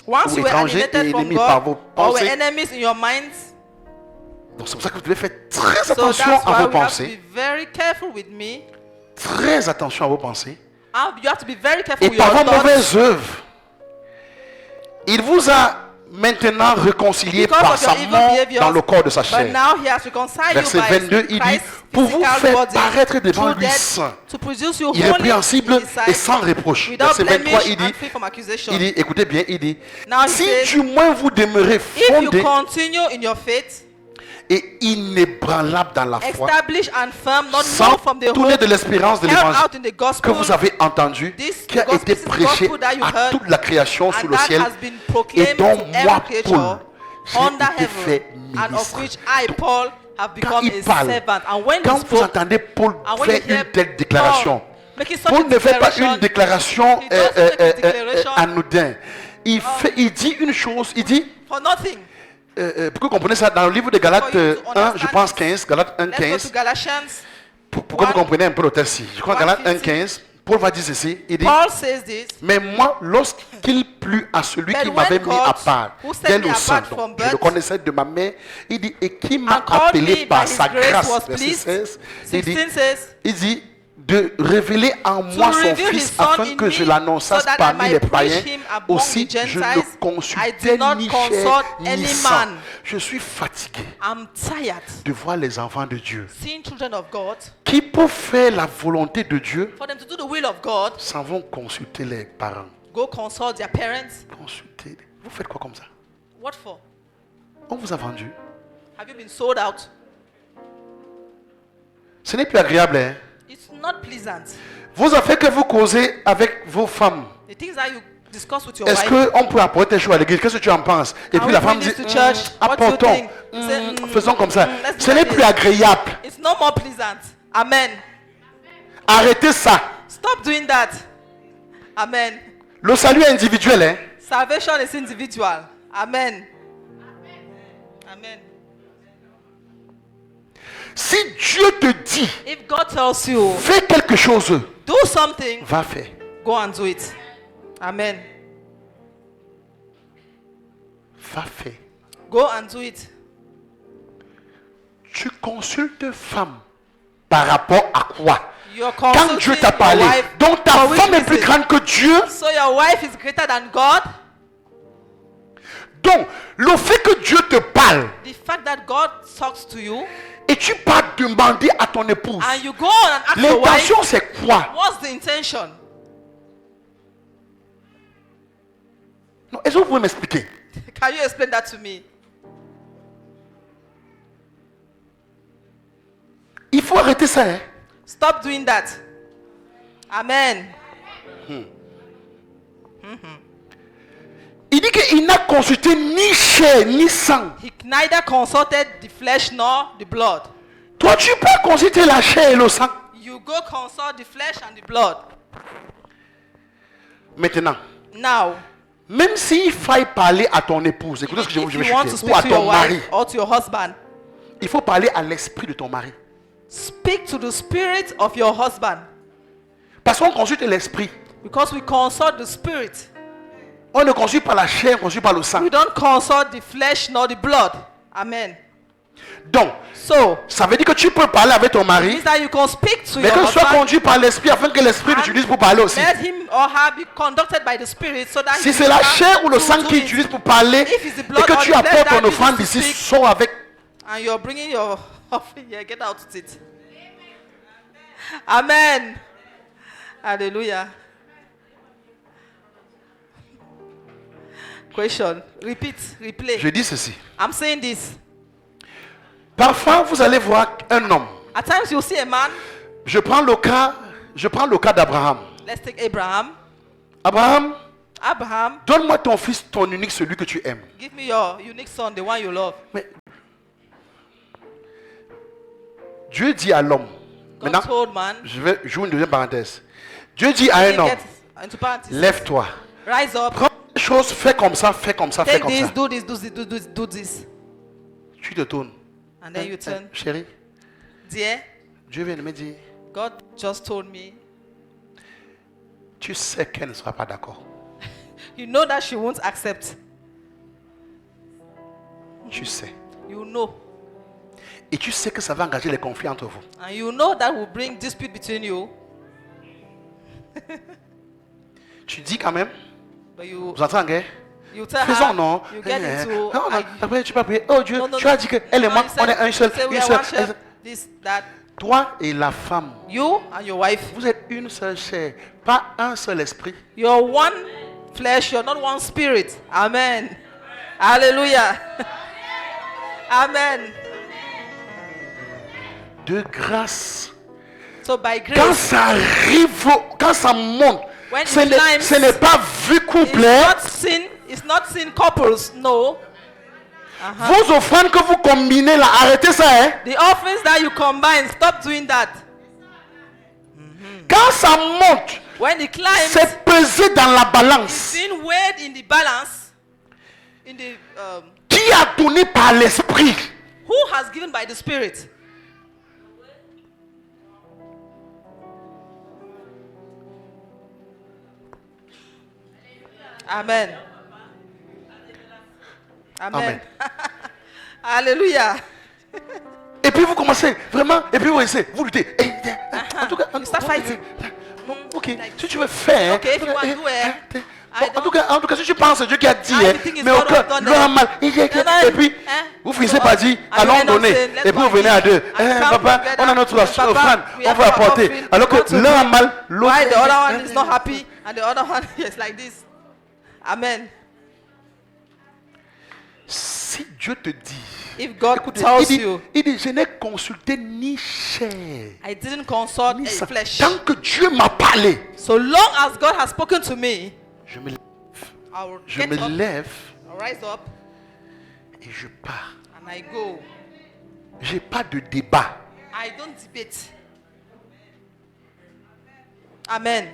once ou you were étrangers alienated et from ennemis par vos God, or were pensées. enemies in your minds, donc c'est pour ça que vous devez faire très so attention that's à why vos we have to pensées, be very careful with me. très attention à vos pensées, You have to be very careful et with par your vos thoughts. mauvaises œuvres. Il vous a maintenant réconcilié Because par of your sa evil mort behaviors, dans le corps de sa But chair. now he has reconciled Verset you by 22, il dit, Christ's pour vous physical faire body paraître devant through lui death, saint, to produce you holy irrépréhensible in his sight, et sans reproche. without Verset 23, blemish il dit, and free from accusation. écoutez bien, il dit, Now he si says, du moins vous demeurez if you fondés continue in your faith, et inébranlables dans la foi, established and firm, not sans moved from the tourner hope de l'espérance de held l'évangile out in the que gospel, vous avez entendu, This qui a gospel été is the prêché gospel that you à heard, toute la création sous and le that ciel, has been et proclaimed dont to moi, every Paul, creature j'ai under été fait heaven, and of ministre. which I, Paul, have Quand become il a parle, servant. And when he quand vous spoke, entendez Paul and when faire you hear une telle déclaration, Paul making such Paul a ne fait pas declaration, une déclaration he doesn't make a declaration anodin. Il dit une chose, il dit, for nothing. pour que vous compreniez ça, dans le livre de Galates For you to 1, je understand pense this. 15, Galates 1, Let's go 15, to Galatians. pour que vous compreniez un peu le texte ici. Je crois que Galates 1, 1:15. 15, Paul va dire ceci, il dit, Paul says this. mais moi, lorsqu'il plut à celui But qui when m'avait mis God, à part, who set dès me le apart sein, from donc, je le birth, connaissais de ma mère, il dit, et qui m'a and called appelé me par by sa his grace grâce, was verset pleased. 16, il dit, 16 says, de révéler en moi son reveal fils his son afin in que me, je l'annonçasse so that I parmi might les preach païens. him among Aussi, the je Gentiles. ne I consultais did not ni consult chair any ni sang. man. Je suis fatigué I'm tired de voir les enfants de Dieu seeing children of God, qui, pour faire la volonté de Dieu, for them to do the will of God, s'en vont consulter les parents. go consult their parents. Consulter. Vous faites quoi comme ça? What for? On vous a vendu. Have you been sold out? Ce n'est plus agréable. Hein? It's not pleasant. Vos affaires que vous causez avec vos femmes. The things that you discuss with your Est-ce wife. qu'on peut apporter des choses à l'église? Qu'est-ce que tu en penses? Et Can puis we la femme bring dit, this to church? What do you apportons. think? Say, Faisons comme ça. let's do Ce n'est like plus this. agréable. It's no more pleasant. Amen. Arrêtez ça. Stop doing that. Amen. Le salut est individuel. Hein? Salvation is individual. Amen. Amen. Si Dieu te dit, If God tells you, fais quelque chose, do something, va faire. go and do it. Amen. Va faire. Go and do it. Tu consultes femme par rapport à quoi? You're Quand consulting Dieu t'a your parlé, wife donc ta for which femme est plus reason? grande que Dieu. So your wife is greater than God. Donc, le fait que Dieu te parle The fact that God talks to you et tu pars demander à ton épouse, and you go on and ask your wife, l'intention c'est quoi? what's the intention? Non, est-ce que vous pouvez m'expliquer? Can you explain that to me? Il faut arrêter ça. Hein? Stop doing that. Amen. Il dit qu'il n'a consulté ni chair ni sang. He neither consulted the flesh nor the blood. Toi, tu peux consulter la chair et le sang. You go consult the flesh and the blood. Maintenant, Now, même s'il faille parler à ton épouse, écoutez ce que je if vais you want to chuter, speak ou à to your ton mari, wife or to your husband, il faut parler à l'esprit de ton mari. speak to the spirit of your husband. Parce qu'on consulte l'esprit. Because we consult the spirit. On ne consulte pas la chair, on consulte pas le sang. We don't consult the flesh nor the blood. Amen. Donc, So, ça veut dire que tu peux parler avec ton it mari, means that you can speak to mais your que soit husband. conduit par l'esprit afin que l'esprit and l'utilise pour parler aussi. Let him or her be conducted by the spirit so that Si he c'est will la have chair ou le to sang do qu'il it. utilise pour parler If it's the et blood que or tu the flesh apportes that ton uses offrande to ici, speak, sors avec. and you're bringing your offering here, get out with it. Amen. Hallelujah. Question. Repeat. Replay. Je dis ceci. I'm saying this. Parfois, vous allez voir un homme. At times you see a man. Je prends le cas d'Abraham. Let's take Abraham. Abraham, Abraham, donne-moi ton fils, ton unique, celui que tu aimes. give me your unique son, the one you love. Mais Dieu dit à l'homme. God Maintenant, told man. je vais jouer une deuxième parenthèse. Dieu dit à un He homme, gets into parentheses. lève-toi. Rise up. Prends les choses, fais comme ça, fais comme ça, fais Take comme this, ça. do this, do this, do this, do this. Tu te tournes. And then you turn. Chérie, Dear, Dieu vient de me dire, God just told me. tu sais qu'elle ne sera pas d'accord. You know that she won't accept. Tu sais. You know. Et tu sais que ça va engager les conflits entre vous. And you know that will bring dispute between you. Tu dis quand même, But you vous entrez en guerre. tell Faisons her. non. You get into. Non, non, argue. après tu peux prier. Oh Dieu, No, no, tu no. as dit qu'elle et No, moi, you on said- est un seul. say we Une are seule. one chef, this, that. Toi et la femme, You and your wife. vous êtes une seule chair, pas un seul esprit. You're one flesh, you're not one spirit. Amen. Hallelujah. Amen. De grâce. So by Quand grace, ça arrive, quand ça monte, When ce it climbs, ce n'est pas vu couple. hein. it's not sin couples, no. Vos offrandes que vous combinez là, arrêtez ça. Hein. The offerings that you combine, stop doing that. Quand ça monte, When it climbs, c'est pesé dans la balance. it's being weighed in the balance. In the Qui a donné par l'esprit? who has given by the Spirit. Amen. Amen. Hallelujah. Et puis vous commencez vraiment, et puis vous essayez, vous luttez. En tout cas, You start fighting. ok, si tu veux faire. Okay, if you want to do it, I En tout cas, si tu penses, c'est Dieu qui a dit, I hein, think it's mais au God cœur, who's done le it. mal. Et puis, vous finissez par dire, allons donner. Et puis vous venez à deux. Papa, on a notre offrande, on veut apporter. Alors que l'un a mal, l'autre. Why the other one is not happy and the other one is like this. Amen. Si Dieu te dit, If God écoutez, tells you, il dit, je n'ai consulté ni chair, I didn't consult ni a sang. flesh. Tant que Dieu m'a parlé, So long as God has spoken to me, je me lève, I will je get me up, lève I'll rise up, et je pars. and I go. J'ai pas de débat. I don't debate. Amen.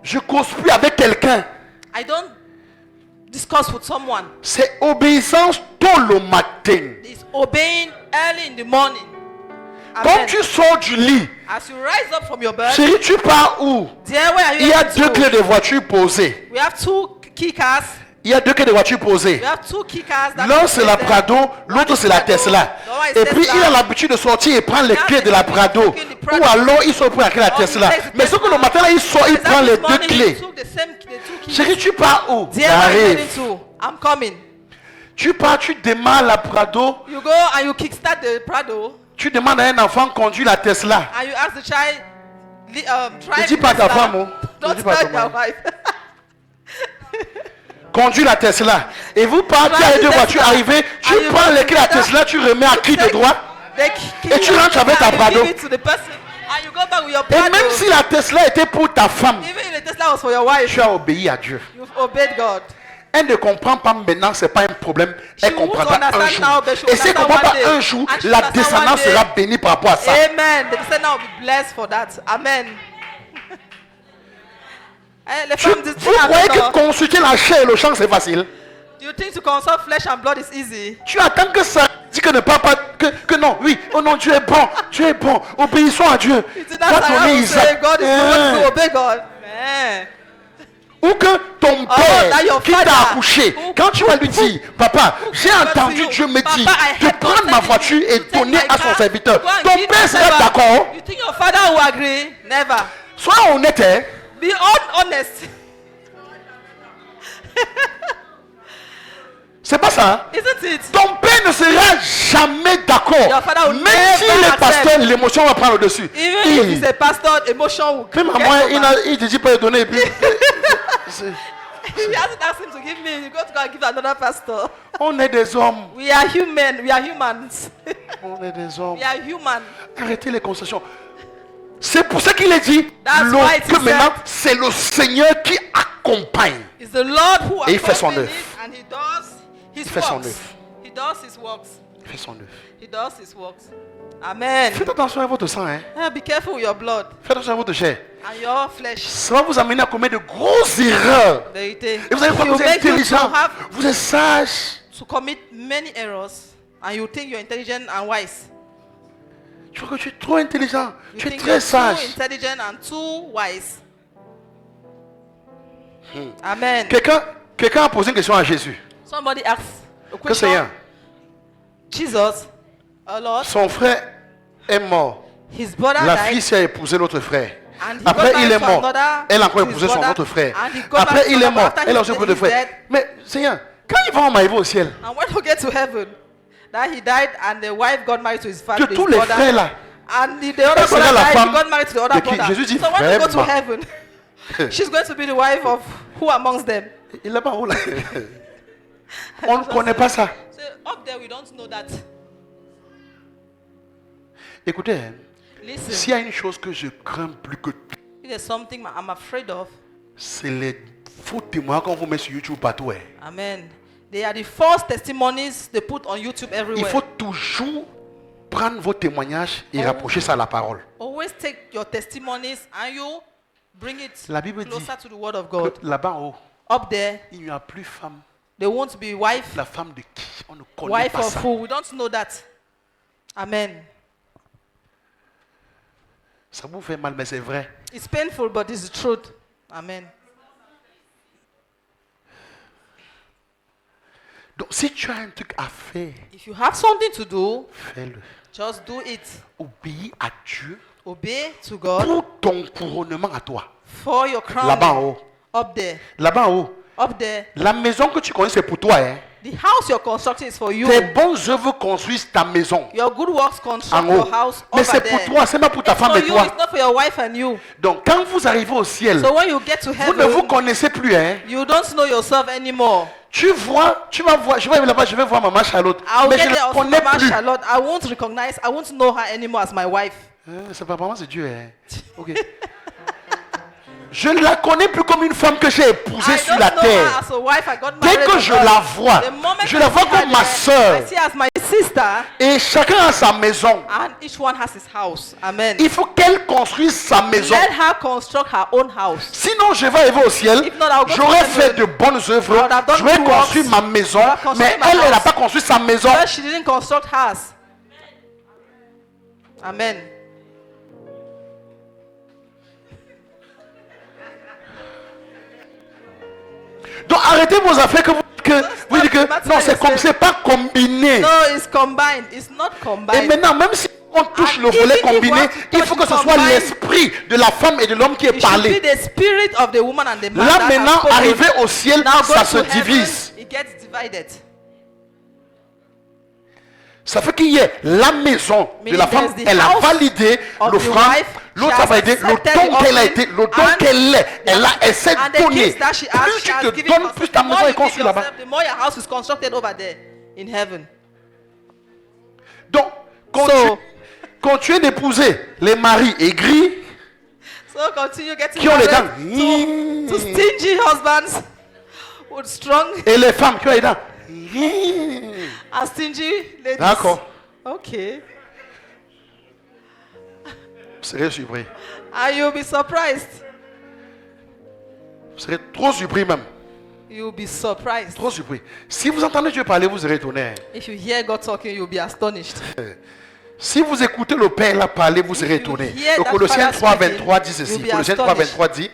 Je cause plus avec quelqu'un. I don't discuss with someone. C'est obéissance tôt le matin. It's obeying early in the morning. Quand Amen. tu sors du lit, As you rise up from your bed, chérie, tu pars où? dear, where are you Il y a heading deux to? clés de voiture posées. We have two key cars. Il y a deux clés de voiture posées. We have two key cars. that L'un can c'est la take them. Prado, l'autre c'est la Tesla. Et puis il a l'habitude de sortir et prendre les clés de la Prado. Ou alors il sort prendre la Tesla. Mais ce que le matin là, il sort, il prend les deux clés. Chérie, tu pars où? Dear, where are you heading J'arrive. to? I'm coming. Tu pars, tu démarres la Prado. You go and you kickstart the Prado, Tu demandes à un enfant de conduire la Tesla. and you ask the child, Ne drive dis the pas à ta Tesla. femme, oh. Ne Don't dis pas à tell ta your femme. wife. Conduis la Tesla. Et vous partez avec deux voitures arrivées. Tu prends les clés de la Tesla, tu remets à qui de droit. Et tu rentres avec ta Prado. And you go back with your Et Prado. même si la Tesla était pour ta femme, Even if the Tesla was for your wife, tu as obéi à Dieu. you've obeyed God. Elle ne comprend pas maintenant, c'est pas un problème. Elle She won't comprendra un understand jour. now, but she will Et si elle ne comprend understand pas one un day. jour, And she will la understand descendance one day. sera bénie par rapport à ça. Amen. The descendant will be blessed for that. Amen. Les Tu- femmes disent, vous croyez que consulter la chair et le champ c'est facile? do you think to consult flesh and blood is easy? Tu attends que ça dit que ne pas que non, oui, oh non, Dieu est bon, obéissons à Dieu. You think Va that's how donner you say Isaac. God is good to obey God? Man. Ou que ton that père your qui t'a father, accouché, who- quand tu vas lui dire, papa, j'ai come to entendu you, Dieu me Papa, dire I de heard God prendre ma telling voiture you et to take donner my à son car, serviteur. go and Ton give père my sera servant. d'accord. You think your father will agree? Never. Sois honnête, hein. Be honest. C'est pas ça, hein? Isn't it? Ton père ne sera jamais d'accord. Your father will Même s'il never est pasteur, accept. l'émotion va prendre le dessus. Even if he's a pastor, emotion will Même à get moi, over. il te dit pas de donner et puis. If he hasn't asked him to give me, you go to go and give another pastor. On est des hommes. We are human. We are humans. On est des hommes. We are human. Arrêtez les concessions. C'est pour ça qu'il est dit That's why it que is maintenant, said- c'est le Seigneur qui accompagne. It's the Lord who Et il fait son accompanies œuvre. and he does his fait son works. œuvre. He does his works. Fais son œuvre. He does his works. Amen. Faites attention à votre sang. Hein. Be careful with your blood Faites attention à votre chair. and your flesh. Ça va vous amener à commettre de grosses erreurs. Vérité. Et vous allez croire que It vous will êtes make you intelligent. to have Vous êtes sage. to commit many errors, and you think you're intelligent and wise. Tu crois que tu es trop intelligent. You Tu es think très you're too sage. intelligent and too wise. Amen. Quelqu'un a posé une question à Jésus. Somebody asked a Que Seigneur, question. Jesus, our Lord, son frère est mort. his brother La died. fille s'est épousé l'autre frère. And he Après, got il married est to mort. another, Elle a encore his épousé son brother, autre frère. and he got Après, married to il est another, mort. after Elle a he's aussi encore deux dead, frères. Mais Seigneur, quand ils vont arriver au ciel, And when we get to heaven, that he died and the wife got married to his father. que tous les frères là, And the other elle sera brother la died, femme he got married to the de other qui brother. Jésus dit So when we go to vraiment. heaven, she's going to be the wife of who amongst them? il est pas où là? On ne connaît pas ça. So up there we don't know that. Écoutez, hein, Listen, s'il y a une chose que je crains plus que tout, if there's something I'm afraid of, c'est les faux témoins qu'on vous met sur YouTube partout. Hein. amen. They are the false testimonies they put on YouTube Il everywhere. faut toujours prendre vos témoignages et rapprocher ça à la parole. Always take your testimonies and you bring it La Bible dit closer to the word of God. Que là-bas en haut, Up there, il n'y a plus femme. they won't be wife. La femme de qui? On ne connaît Wife pas of ça. who? We don't know that. Amen. Ça vous fait mal, mais c'est vrai. It's painful, but it's the truth. Amen. Donc, si tu as un truc à faire, If you have something to do, fais-le. just do it. Obéis à Dieu Obey to God pour ton couronnement à toi. for your crown. Là-bas en haut. Up there. Là-bas en haut. Up there. La maison que tu connais, c'est pour toi. Hein. The house you're constructing is for you. Tes bonnes œuvres construisent ta maison. Your good works En construct haut. your house Mais over c'est pour there. toi, c'est pas pour ta It's femme for et you, toi. it's not for your wife and you. Donc, quand vous arrivez au ciel, So when you get to vous ne vous heaven, connaissez plus. Hein. you don't know yourself anymore. tu vas voir, je vais aller là-bas, je vais voir maman Charlotte. I'll Mais je get ne there la of connais Mama plus. Charlotte. I won't recognize, I won't know her anymore as my wife. C'est pas maman, c'est Dieu. Hein. Ok. Je ne la connais plus comme une femme que j'ai épousée I sur don't la know terre. her as a wife. I got Dès married que on je earth. la vois, The moment je I la vois see her comme ma there, sœur. I see her as my sister, Et chacun a sa maison. and each one has his house. Amen. Il faut qu'elle construise sa maison. Let her construct her own house. Sinon, je vais arriver au ciel. If not, I'll go to J'aurais heaven. fait de bonnes œuvres. I would have done J'aurais good construit works. ma maison. I would have constructed Mais my elle n'a house. pas construit sa maison. But she didn't construct hers. Amen. Donc arrêtez vos affaires que vous dites que non, c'est pas combiné. No, it's combined. It's not Et combined. maintenant, même si on touche And le volet even if combiné, we have to il faut que touch ce the soit combined, l'esprit de la femme et de l'homme qui est It should be parlé. the spirit of the woman and the man. Là that maintenant, has spoken. arrivé au ciel, Now go ça to se heaven, divise. it gets divided. Ça fait qu'il y ait la maison de Meaning la femme, there's the elle a house validé of l'offrande, the wife, l'autre she a has validé le accepted don the qu'elle a offering, été, le don and qu'elle est. Elle s'est And the donnée. gifts that she has, Plus she tu has te given donnes, herself. plus The ta more maison you est give construite là-bas. yourself, the more your house is constructed over there in heaven. Donc, quand tu es d'épouser les maris aigris, So continue getting qui ont les dents, married to stingy husbands with strong et les femmes qui ont les dents. and stingy ladies. D'accord. Okay. Vous serez surpris. And you'll be surprised. Vous serez trop surpris même. You'll be surprised. Trop surpris. Si vous entendez Dieu parler, vous serez étonné. If you hear God talking, you'll be astonished. Si vous écoutez le Père là parler, vous serez étonné. hear Le that Colossiens Father 3, speaking, 23 dit ceci. you'll be Colossiens 3, astonished. 23 dit.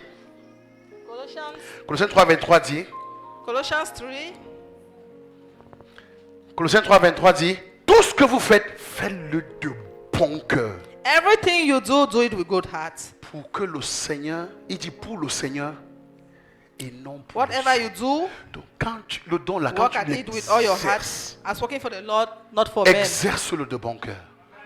Colossiens 3, 23 dit. Colossians 3. Colossiens 3, 23 dit. Tout ce que vous faites, faites-le de bon cœur. Everything you do, do it with good heart. Pour que le Seigneur, il dit pour le Seigneur et non pour Whatever you do, Donc, quand tu, le don là, quand work tu at it with all your heart, l'exerces, as working for the Lord, not for men. exerce-le de bon cœur.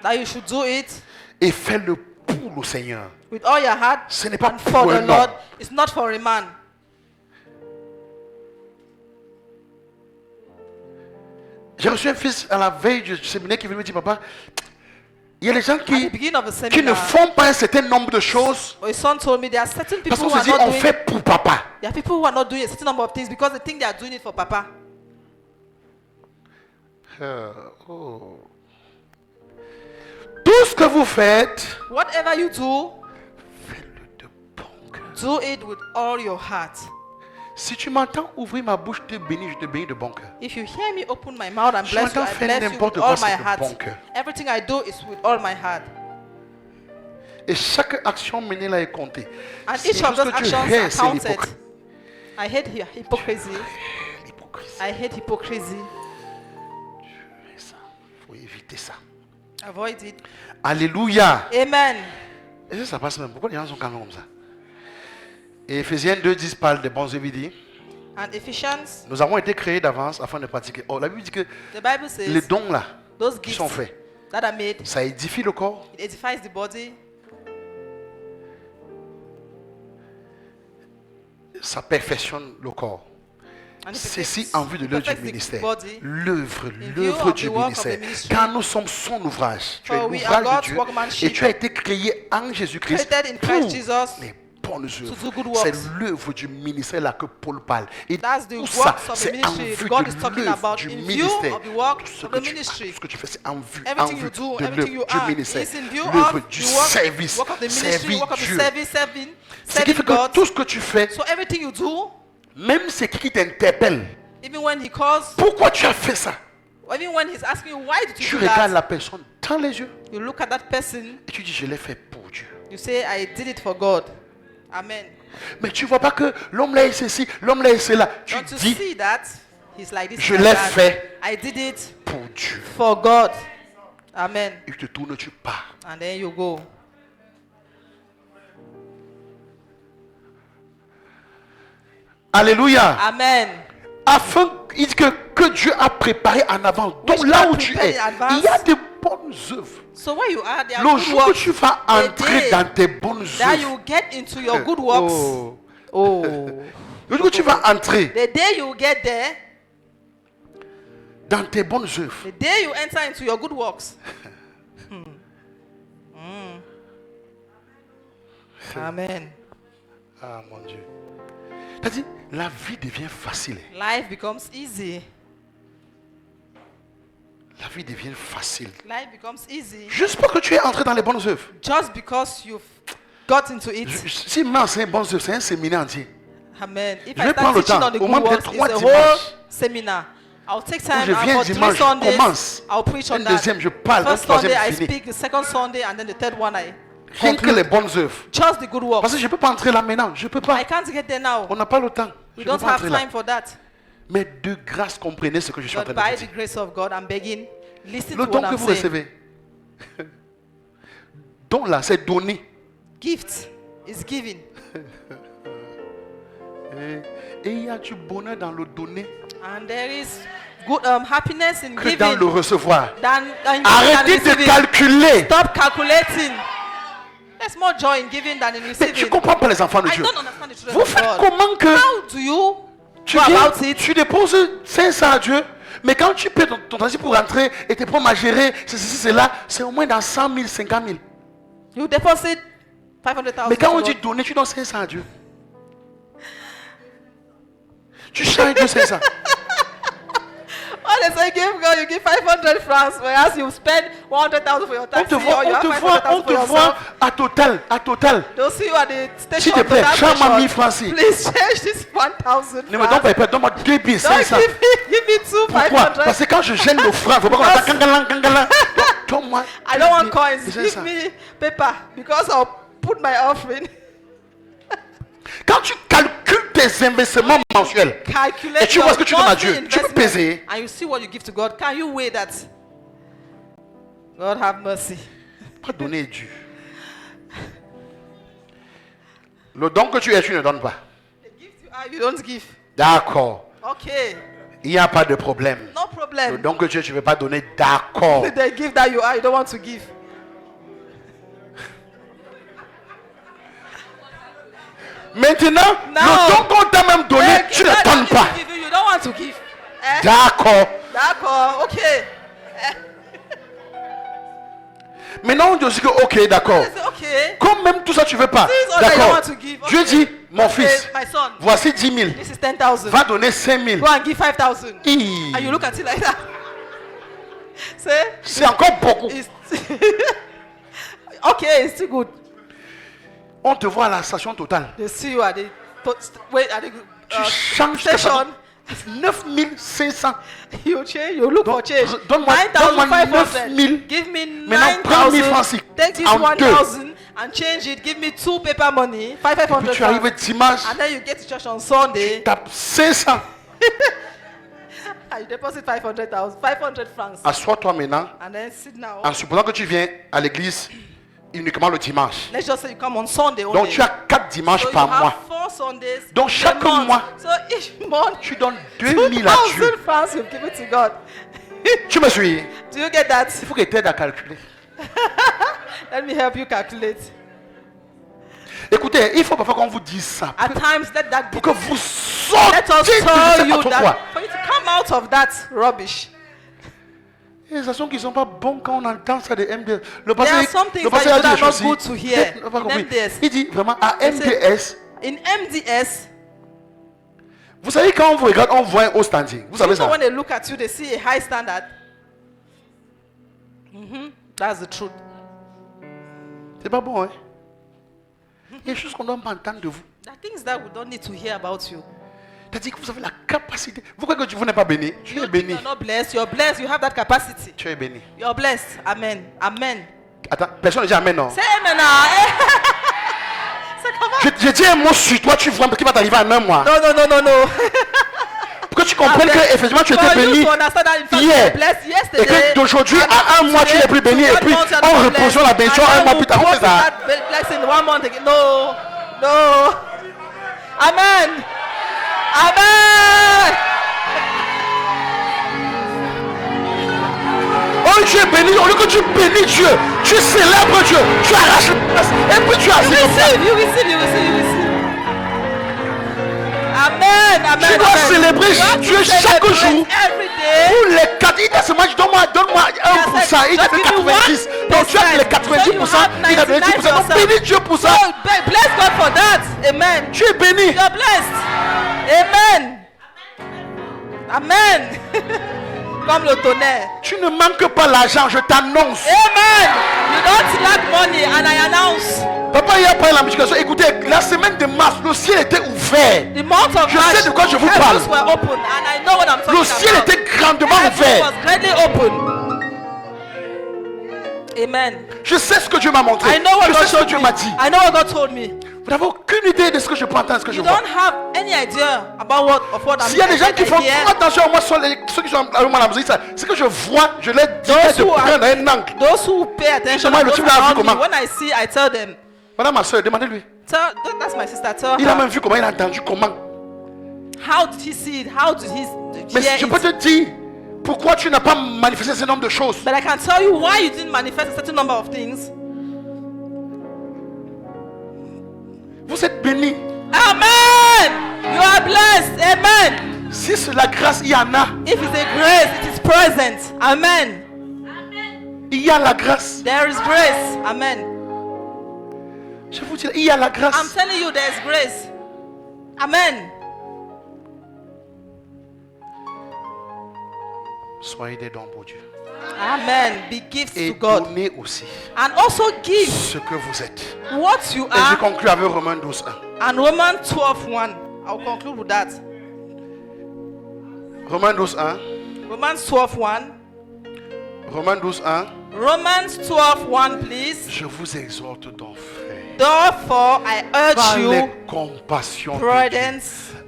That you should do it Et fais-le pour le Seigneur. with all your heart Ce n'est pas and for pour the un Lord. homme. It's not for a man. J'ai reçu un fils à la veille du séminaire qui venait me dire, papa, il y a des gens At the qui beginning of the ne seminar, font pas un certain nombre de choses my son told me there are certain people parce qu'on who se are dit, not on doing. fait pour papa. There are people who are not doing a certain number of things because they think they are doing it for Papa. Oh. Tout ce que vous faites, Whatever you do, faites-le de bon cœur. do it with all your heart. Si tu m'entends ouvrir ma bouche, je te bénis de bon cœur. If you hear me open my mouth and Je bless you, m'entends I faire bless you n'importe with quoi, all c'est my de heart. bon cœur. Everything I do is with all my heart. Et chaque action menée là est comptée. And C'est each of ce those que tu actions hais, are c'est counted. l'hypocrisie. I hate hypocrisy. L'hypocrisie. I hate hypocrisy. Ça, faut éviter ça. Avoid it. Alléluia. Amen. Et ça passe même. Pourquoi les gens sont quand même comme ça? Et Ephésiens 2:10 parle des bons œuvres. Il dit, And Ephesians, nous avons été créés d'avance afin de pratiquer. Oh, la Bible dit que the Bible les says dons là those qui gifts sont faits, that are made, ça édifie le corps, it edifies the body, ça perfectionne le corps. and it Ceci perfects- en vue de it l'œuvre du perfects the ministère. body. L'œuvre view of du the work of the ministère. ministry. Car nous sommes son ouvrage. Tu es For we l'ouvrage are de God's Dieu. workmanship. Et tu as été créé en Jésus-Christ Created in pour Christ Jesus les bonnes do œuvres. good C'est works. l'œuvre du ministère là que Paul parle. Et That's the tout ça, works of the c'est en ministry vue God de is talking l'œuvre about. du In view ministère. of the work Tout ce of que the tu ministry. tout ce que tu fais, c'est en vue Everything you do, de everything you l'œuvre du are, ministère. is in view L'œuvre of du the work, service. work of the ministry, Servir work of the Dieu. service, serving Ce qui fait que God. tout ce que tu fais, So everything you do, même ce qui t'interpelle, even when he calls, pourquoi tu as fait ça? even when he's asking you why did you Tu do regardes that, la personne dans les yeux you look at that person, et tu dis, je l'ai fait pour Dieu. you say, I did it for God. Amen. Mais tu vois pas que l'homme là est ceci, l'homme là est cela. Tu Don't you dis see that? He's like this. Je like l'ai that. fait. I did it pour Dieu. for God. Amen. Et tu te tournes, tu pars. And then you go. Alléluia. Amen. Afin, il dit que Dieu a préparé en avant. Donc Which là God où tu prepared es, in advance. il y a de bonnes œuvres. So where you are, there are Le good jour que works. tu vas The entrer day dans tes bonnes that œuvres, you get into your good works. oh. Oh. Le jour que tu vas entrer, The day you get there, dans tes bonnes œuvres, The day you enter into your good works. Amen. ah mon Dieu, c'est-à-dire la vie devient facile. Life becomes easy. La vie devient facile. Life becomes easy. Juste parce que tu es entré dans les bonnes œuvres. Just because you've got into it. Si moi c'est bonnes œuvres, c'est un séminaire entier. Amen. If Je I vais prendre le start teaching temps, on the au moins good works, peut-être it's a 3 whole dimanches. seminar. I'll take time Je viens for 3 dimanche, Sundays. commence. I'll preach on Un that. deuxième, je parle. First Un troisième, Sunday I fini. speak. The second Sunday and then the third one I Rien que les conclude. bonnes œuvres. Just the good works. Parce que je ne peux pas entrer là maintenant. Je ne peux pas. I can't get there now. On n'a pas le temps. Je We ne peux don't pas have entrer là. time for that. Mais de grâce, comprenez ce que je suis en train But de by dire. the grace of God, I'm begging. Listen Le to don what que I'm vous saying. recevez, don là, c'est donné. Gift is given. Et il y a du bonheur dans le donner And there is good happiness in que dans giving le recevoir. than Arrêtez de receiving. calculer. Stop calculating. There's more joy in giving than in Mais receiving. tu ne comprends pas les enfants de I Dieu. don't understand the children Vous of faites God. comment que How do you tu go viens, about it? tu déposes 500 à Dieu, mais quand tu paies ton transit pour rentrer et tes prends à gérer, ceci, cela, c'est au moins dans 100 000, 50 000. You deposit 500,000. Mais quand on to dit God. donner, tu donnes 500 à Dieu. Tu changes Dieu 500. When they say give God, you give 500 francs, whereas you spend 100,000 for your On taxi, te voit, or you on have te voit, 500,000 on for te yourself. voit à total, à total. They'll see you at the station. S'il te of plaît, that change-moi station. 1000 francs ci. Please change this 1,000 Ne me donne francs. pas, donne-moi 2500. Don't give me two Pourquoi? 500. Parce que quand je gêne l'offrande, il ne faut pas qu'on entende kangalan. Donne-moi. I don't want 2500. coins. C'est Give ça. me paper because I'll put my offering. Quand tu calcules tes investissements mensuels, Calculate et tu vois ce que tu donnes à monthly Dieu, tu peux investment, peser. and you see what you give to God. Can you weigh that? God have mercy. Pas donner est dur. Le don que tu es, tu ne donnes pas. The gift you are, you don't give. D'accord. Okay, Il n'y a pas de problème. no Le problem. don que tu es, tu ne veux pas donner. D'accord. The gift that you are, you don't want to give. Maintenant, No. le don qu'on t'a même donné, Eh, tu ne that donnes gift pas. you give, you don't want to give. Eh? D'accord. D'accord, okay. Maintenant, on dit aussi que, ok, d'accord. I say, okay. Comme même tout ça, tu ne veux pas. This is all that you D'accord. want to give. Dieu Okay. dit, mon Okay, fils, my son, voici 10 000. this is 10,000. Va donner 5 000. Go and give 5,000. Hi. And you look at it like that. Say, C'est encore beaucoup. it's okay, it's still good. On te voit à la station totale. They see you at the wait at the Tu changes ta station. 9 500. You change. You look for change. Donne-moi 9,500. 9 000. Give me Maintenant, prends 1000 francs 9,000. ici. Take this En 1,000 and change it. Give me 2 paper money. Et puis 500 tu arrives francs. dimanche, And then you get to church on Sunday tape 500. and you deposit 500,000, 500 francs. Assois-toi maintenant, And then sit now. en supposant que tu viens à l'église uniquement le dimanche. Let's just say you come on Sunday only. Donc tu as 4 dimanches so you par have mois. 4 Sundays. Donc in a chaque month. mois, So each month, tu donnes 2 000 à Dieu. 2,000 francs you've given to God. Tu me suis? Do you get that? Il faut que tu aides à calculer. Let me help you calculate. Écoutez, il faut parfois qu'on vous dise ça. At times, let that be. Pour que vous Let sortiez us de tell cette you autre that fois. for you to come out of that rubbish. Il y a des actions qui ne sont pas bonnes quand on entend ça de MDS. Le There are pasteur some things le that pasteur a dit are des not choses good to hear il n'a pas in compris. MDS. Il dit vraiment à MDS. In MDS, Vous savez, quand on vous regarde, on voit un haut standing. Vous savez you know ça? when they look at you, they see a high standard. That's the truth. C'est pas bon, hein? Il y a des choses qu'on ne doit pas entendre de vous. There are things that we don't need to hear about you. C'est-à-dire que vous avez la capacité. Vous croyez que vous n'êtes pas béni? Tu You es think béni. you're not blessed. You're blessed. You have that capacity. Tu es béni. You're blessed. Amen. Amen. Attends, personne ne dit amen, non? Say amen now. Say come on. Je dis un mot sur toi, tu vois qui va t'arriver en un mois. No, no, no, no, no. Pour que tu comprennes que effectivement tu étais For you béni to understand that in fact hier. you're blessed Et yesterday. que d'aujourd'hui and à un mois tu n'es plus béni. Et puis on repose sur la bénédiction un mois plus tard. C'est ça. Blessing 1 month again. No, no. Amen. Amen. Oh, tu es béni. Au lieu que tu bénis Dieu, tu célèbres Dieu. Tu arraches le place. Et puis tu as You receive, you receive, you receive, you receive. Amen. Amen. Tu dois Amen. célébrer You have to Dieu chaque celebrate jour. every day. Pour les 4, il t'a seulement dit donne-moi 1%, il t'a fait 90. Donc tu as les 90%, il t'a donné 10%. Donc bénis Dieu pour ça. So bless God for that. Amen. Tu es béni. You're blessed. Amen. Amen. Comme le tonnerre. Tu ne manques pas l'argent, je t'annonce. Amen. You don't lack money and I announce. Papa, il a parlé la multiplication. Écoutez, la semaine de mars, le ciel était ouvert. The month of Je March, sais de quoi je vous heavens parle. were open and I know what I'm talking Le ciel about. était grandement Heaven ouvert. was greatly open. Amen. Je sais ce que Dieu m'a montré. I know what Je God sais ce que showed Dieu me. m'a dit. I know what God told me. Vous n'avez aucune idée de ce que je peux entendre, ce que je You vois. don't have any idea about what I'm S'il y a des gens qui font hear. trop attention à moi, ceux qui sont à la musique, c'est que je vois, je leur dis Those de who are- prendre un angle. Those who pay attention, Justement, and le those type là a vu around me, comment? when I see, I tell them, Madame ma soeur, demandez-lui. that's my sister, tell Il a même her. vu comment, il a entendu comment. How did he see it? How did he Mais hear je peux it? te dire, pourquoi tu n'as pas manifesté ce nombre de choses. But I can tell you why you didn't manifest a certain number of things. Vous êtes bénis. Amen. You are blessed. Amen. Si c'est la grâce, il y en a. If it's a grace, it is present. Amen. Il y a la grâce. There is grace. Amen. Je vous dis, il y a la I'm grâce. telling you, there is grace. Amen. Soyez des dons pour Dieu. Amen. Be gifts Et to God. donnez aussi And also give ce que vous êtes. what you Et je are. conclue avec Romains 12, 1. And Romans 12:1. I'll conclude with that. Romains 12, 1. Romans 12:1. Romains 12, 1. Romans 12:1, please. Je vous exhorte donc, frère, Therefore, I urge par les you, compassions de Dieu, brethren,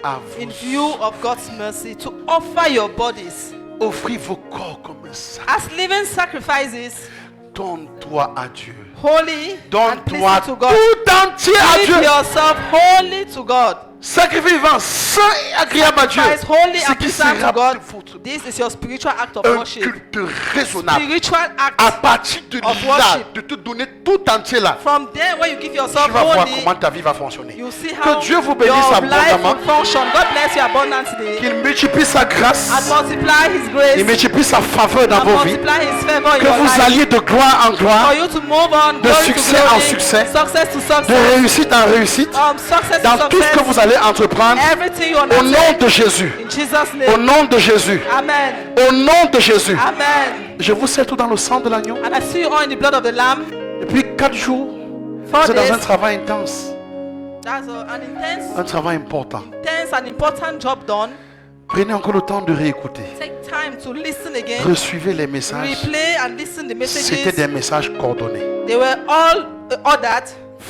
à in vous view of God's mercy, to offer your bodies offrir vos corps comme un sacrifice. as living sacrifices, Donne-toi à Dieu. holy and Donne-toi pleasing to God. tout entier à Give Dieu. yourself holy to God. Sacrifice vivant, saint et agréable à Dieu. Sacrifice holy Ce and qui pleasing sera to God. de votre This is your spiritual act of un worship. culte raisonnable. Spiritual À act. partir de of là, worship. de te donner tout entier là, From there, when you give tu yourself vas voir holy, comment ta vie va fonctionner. you see how Que Dieu vous bénisse your life abondamment. will function. God bless you abundantly Qu'il multiplie sa and grâce. multiply His grace Il multiplie sa faveur dans and vos vies. multiply His favor in Que your vous life. alliez de gloire en For gloire, you to move on, de glory succès to en glory, succès, success to de success, réussite en réussite, success dans to tout ce que vous success, allez entreprendre, everything you au undertake, nom de Jésus. in Jesus' Au name. nom de Jésus. Amen. Au nom de Jésus. Amen. Je vous sais tout dans le sang de l'agneau. And I see you all in the blood of the Lamb. Depuis 4 jours, 4 vous êtes dans un days. travail intense, That's an un travail important. intense and important job done. Prenez encore le temps de réécouter. Take time to listen again. Resuivez les messages. Replay and listen the C'était messages. des messages coordonnés, They were all ordered.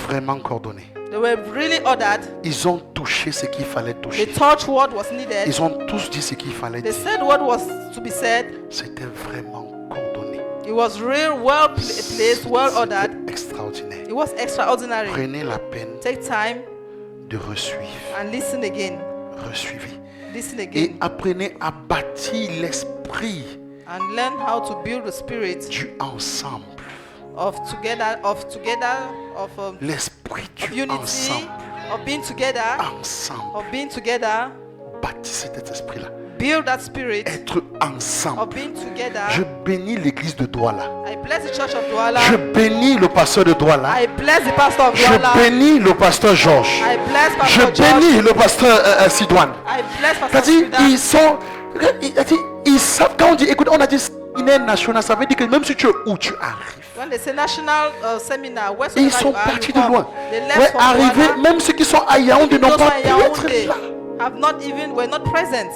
vraiment coordonnés. They were really ordered. Ils ont touché ce qu'il fallait They toucher. touched what was needed. Ils ont tous dit ce qu'il fallait They dire. said what was to be said. C'était vraiment coordonné. It was real well placed, well ordered. C'était extraordinaire. It was extraordinary. Prenez la peine Take time de resuivre. and listen again. Resuivez. Listen Et again. apprenez à bâtir l'esprit And learn how to build the spirit du ensemble. of L'esprit of du unity, ensemble. of being together, Ensemble. of being together. Bâtissez cet esprit-là. Build that spirit Être ensemble. of being together. Je bénis l'église de Douala. I bless the church of Douala. Je bénis le pasteur de Douala. I bless the pastor of Je Douala. bénis le pasteur Georges. I bless Je Pastor George. bénis le pasteur Sidouane. I bless Pastor C'est-à-dire, Frida. ils sont. Ils savent, quand on dit, écoute, on a dit séminaire national, ça veut dire que même si tu es où tu arrives. When they say national seminar, Et wheresoever ils sont you are, partis you de come. loin. They left Ouais, from arrivés, Douala. même ceux qui sont à Yaoundé n'ont Those pas who are pu Yaoundé être là. have not even were not present.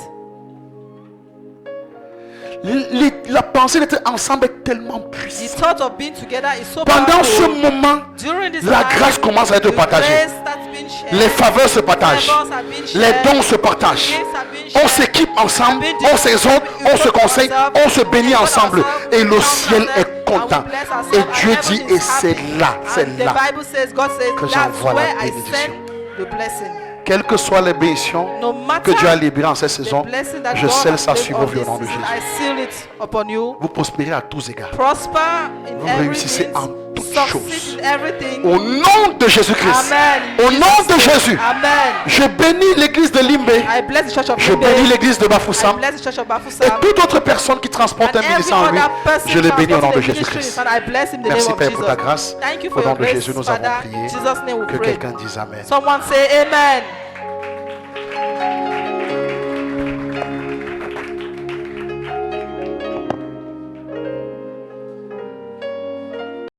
La pensée d'être ensemble est tellement The puissante. thought of being together is so Pendant ce powerful. moment, During this la time, grâce commence à être the partagée. grace starts being shared. Les faveurs se partagent. Favors are being Les shared. dons se partagent. Gifts are being On shared. s'équipe ensemble, on s'exhorte, on se conseille, on se bénit ensemble. Et le ciel est content. Et Dieu dit, et c'est là, c'est And the là. Bible says, God says, que that's j'envoie la where I bénédiction. send the blessing. Quelles que soient les bénédictions No que matter Dieu a libérées en cette the saison, blessing that je God scelle has ça laid sur on vous au this nom de season, Jésus. I seal it upon you. Vous prospérez à tous égards. Prosper in Vous every réussissez means. en toutes succeed choses. in everything. Au nom de Jésus-Christ. Amen. Au nom de Jésus. Amen. Je bénis l'église de Limbe. I bless the church of Je Limbe. bénis l'église de I Bafoussam. bless the church of Et Bafoussam. toute autre personne qui transporte un And every ministère en lui, other person je les bénis au nom de transporting the ministry, Jésus-Christ. and I bless him in the Merci name of Père pour ta Jesus. grâce. Thank you Au for nom your de grace, Jésus, nous avons Father. prié. In Jesus' name we Que pray. quelqu'un dise Amen. Someone say amen.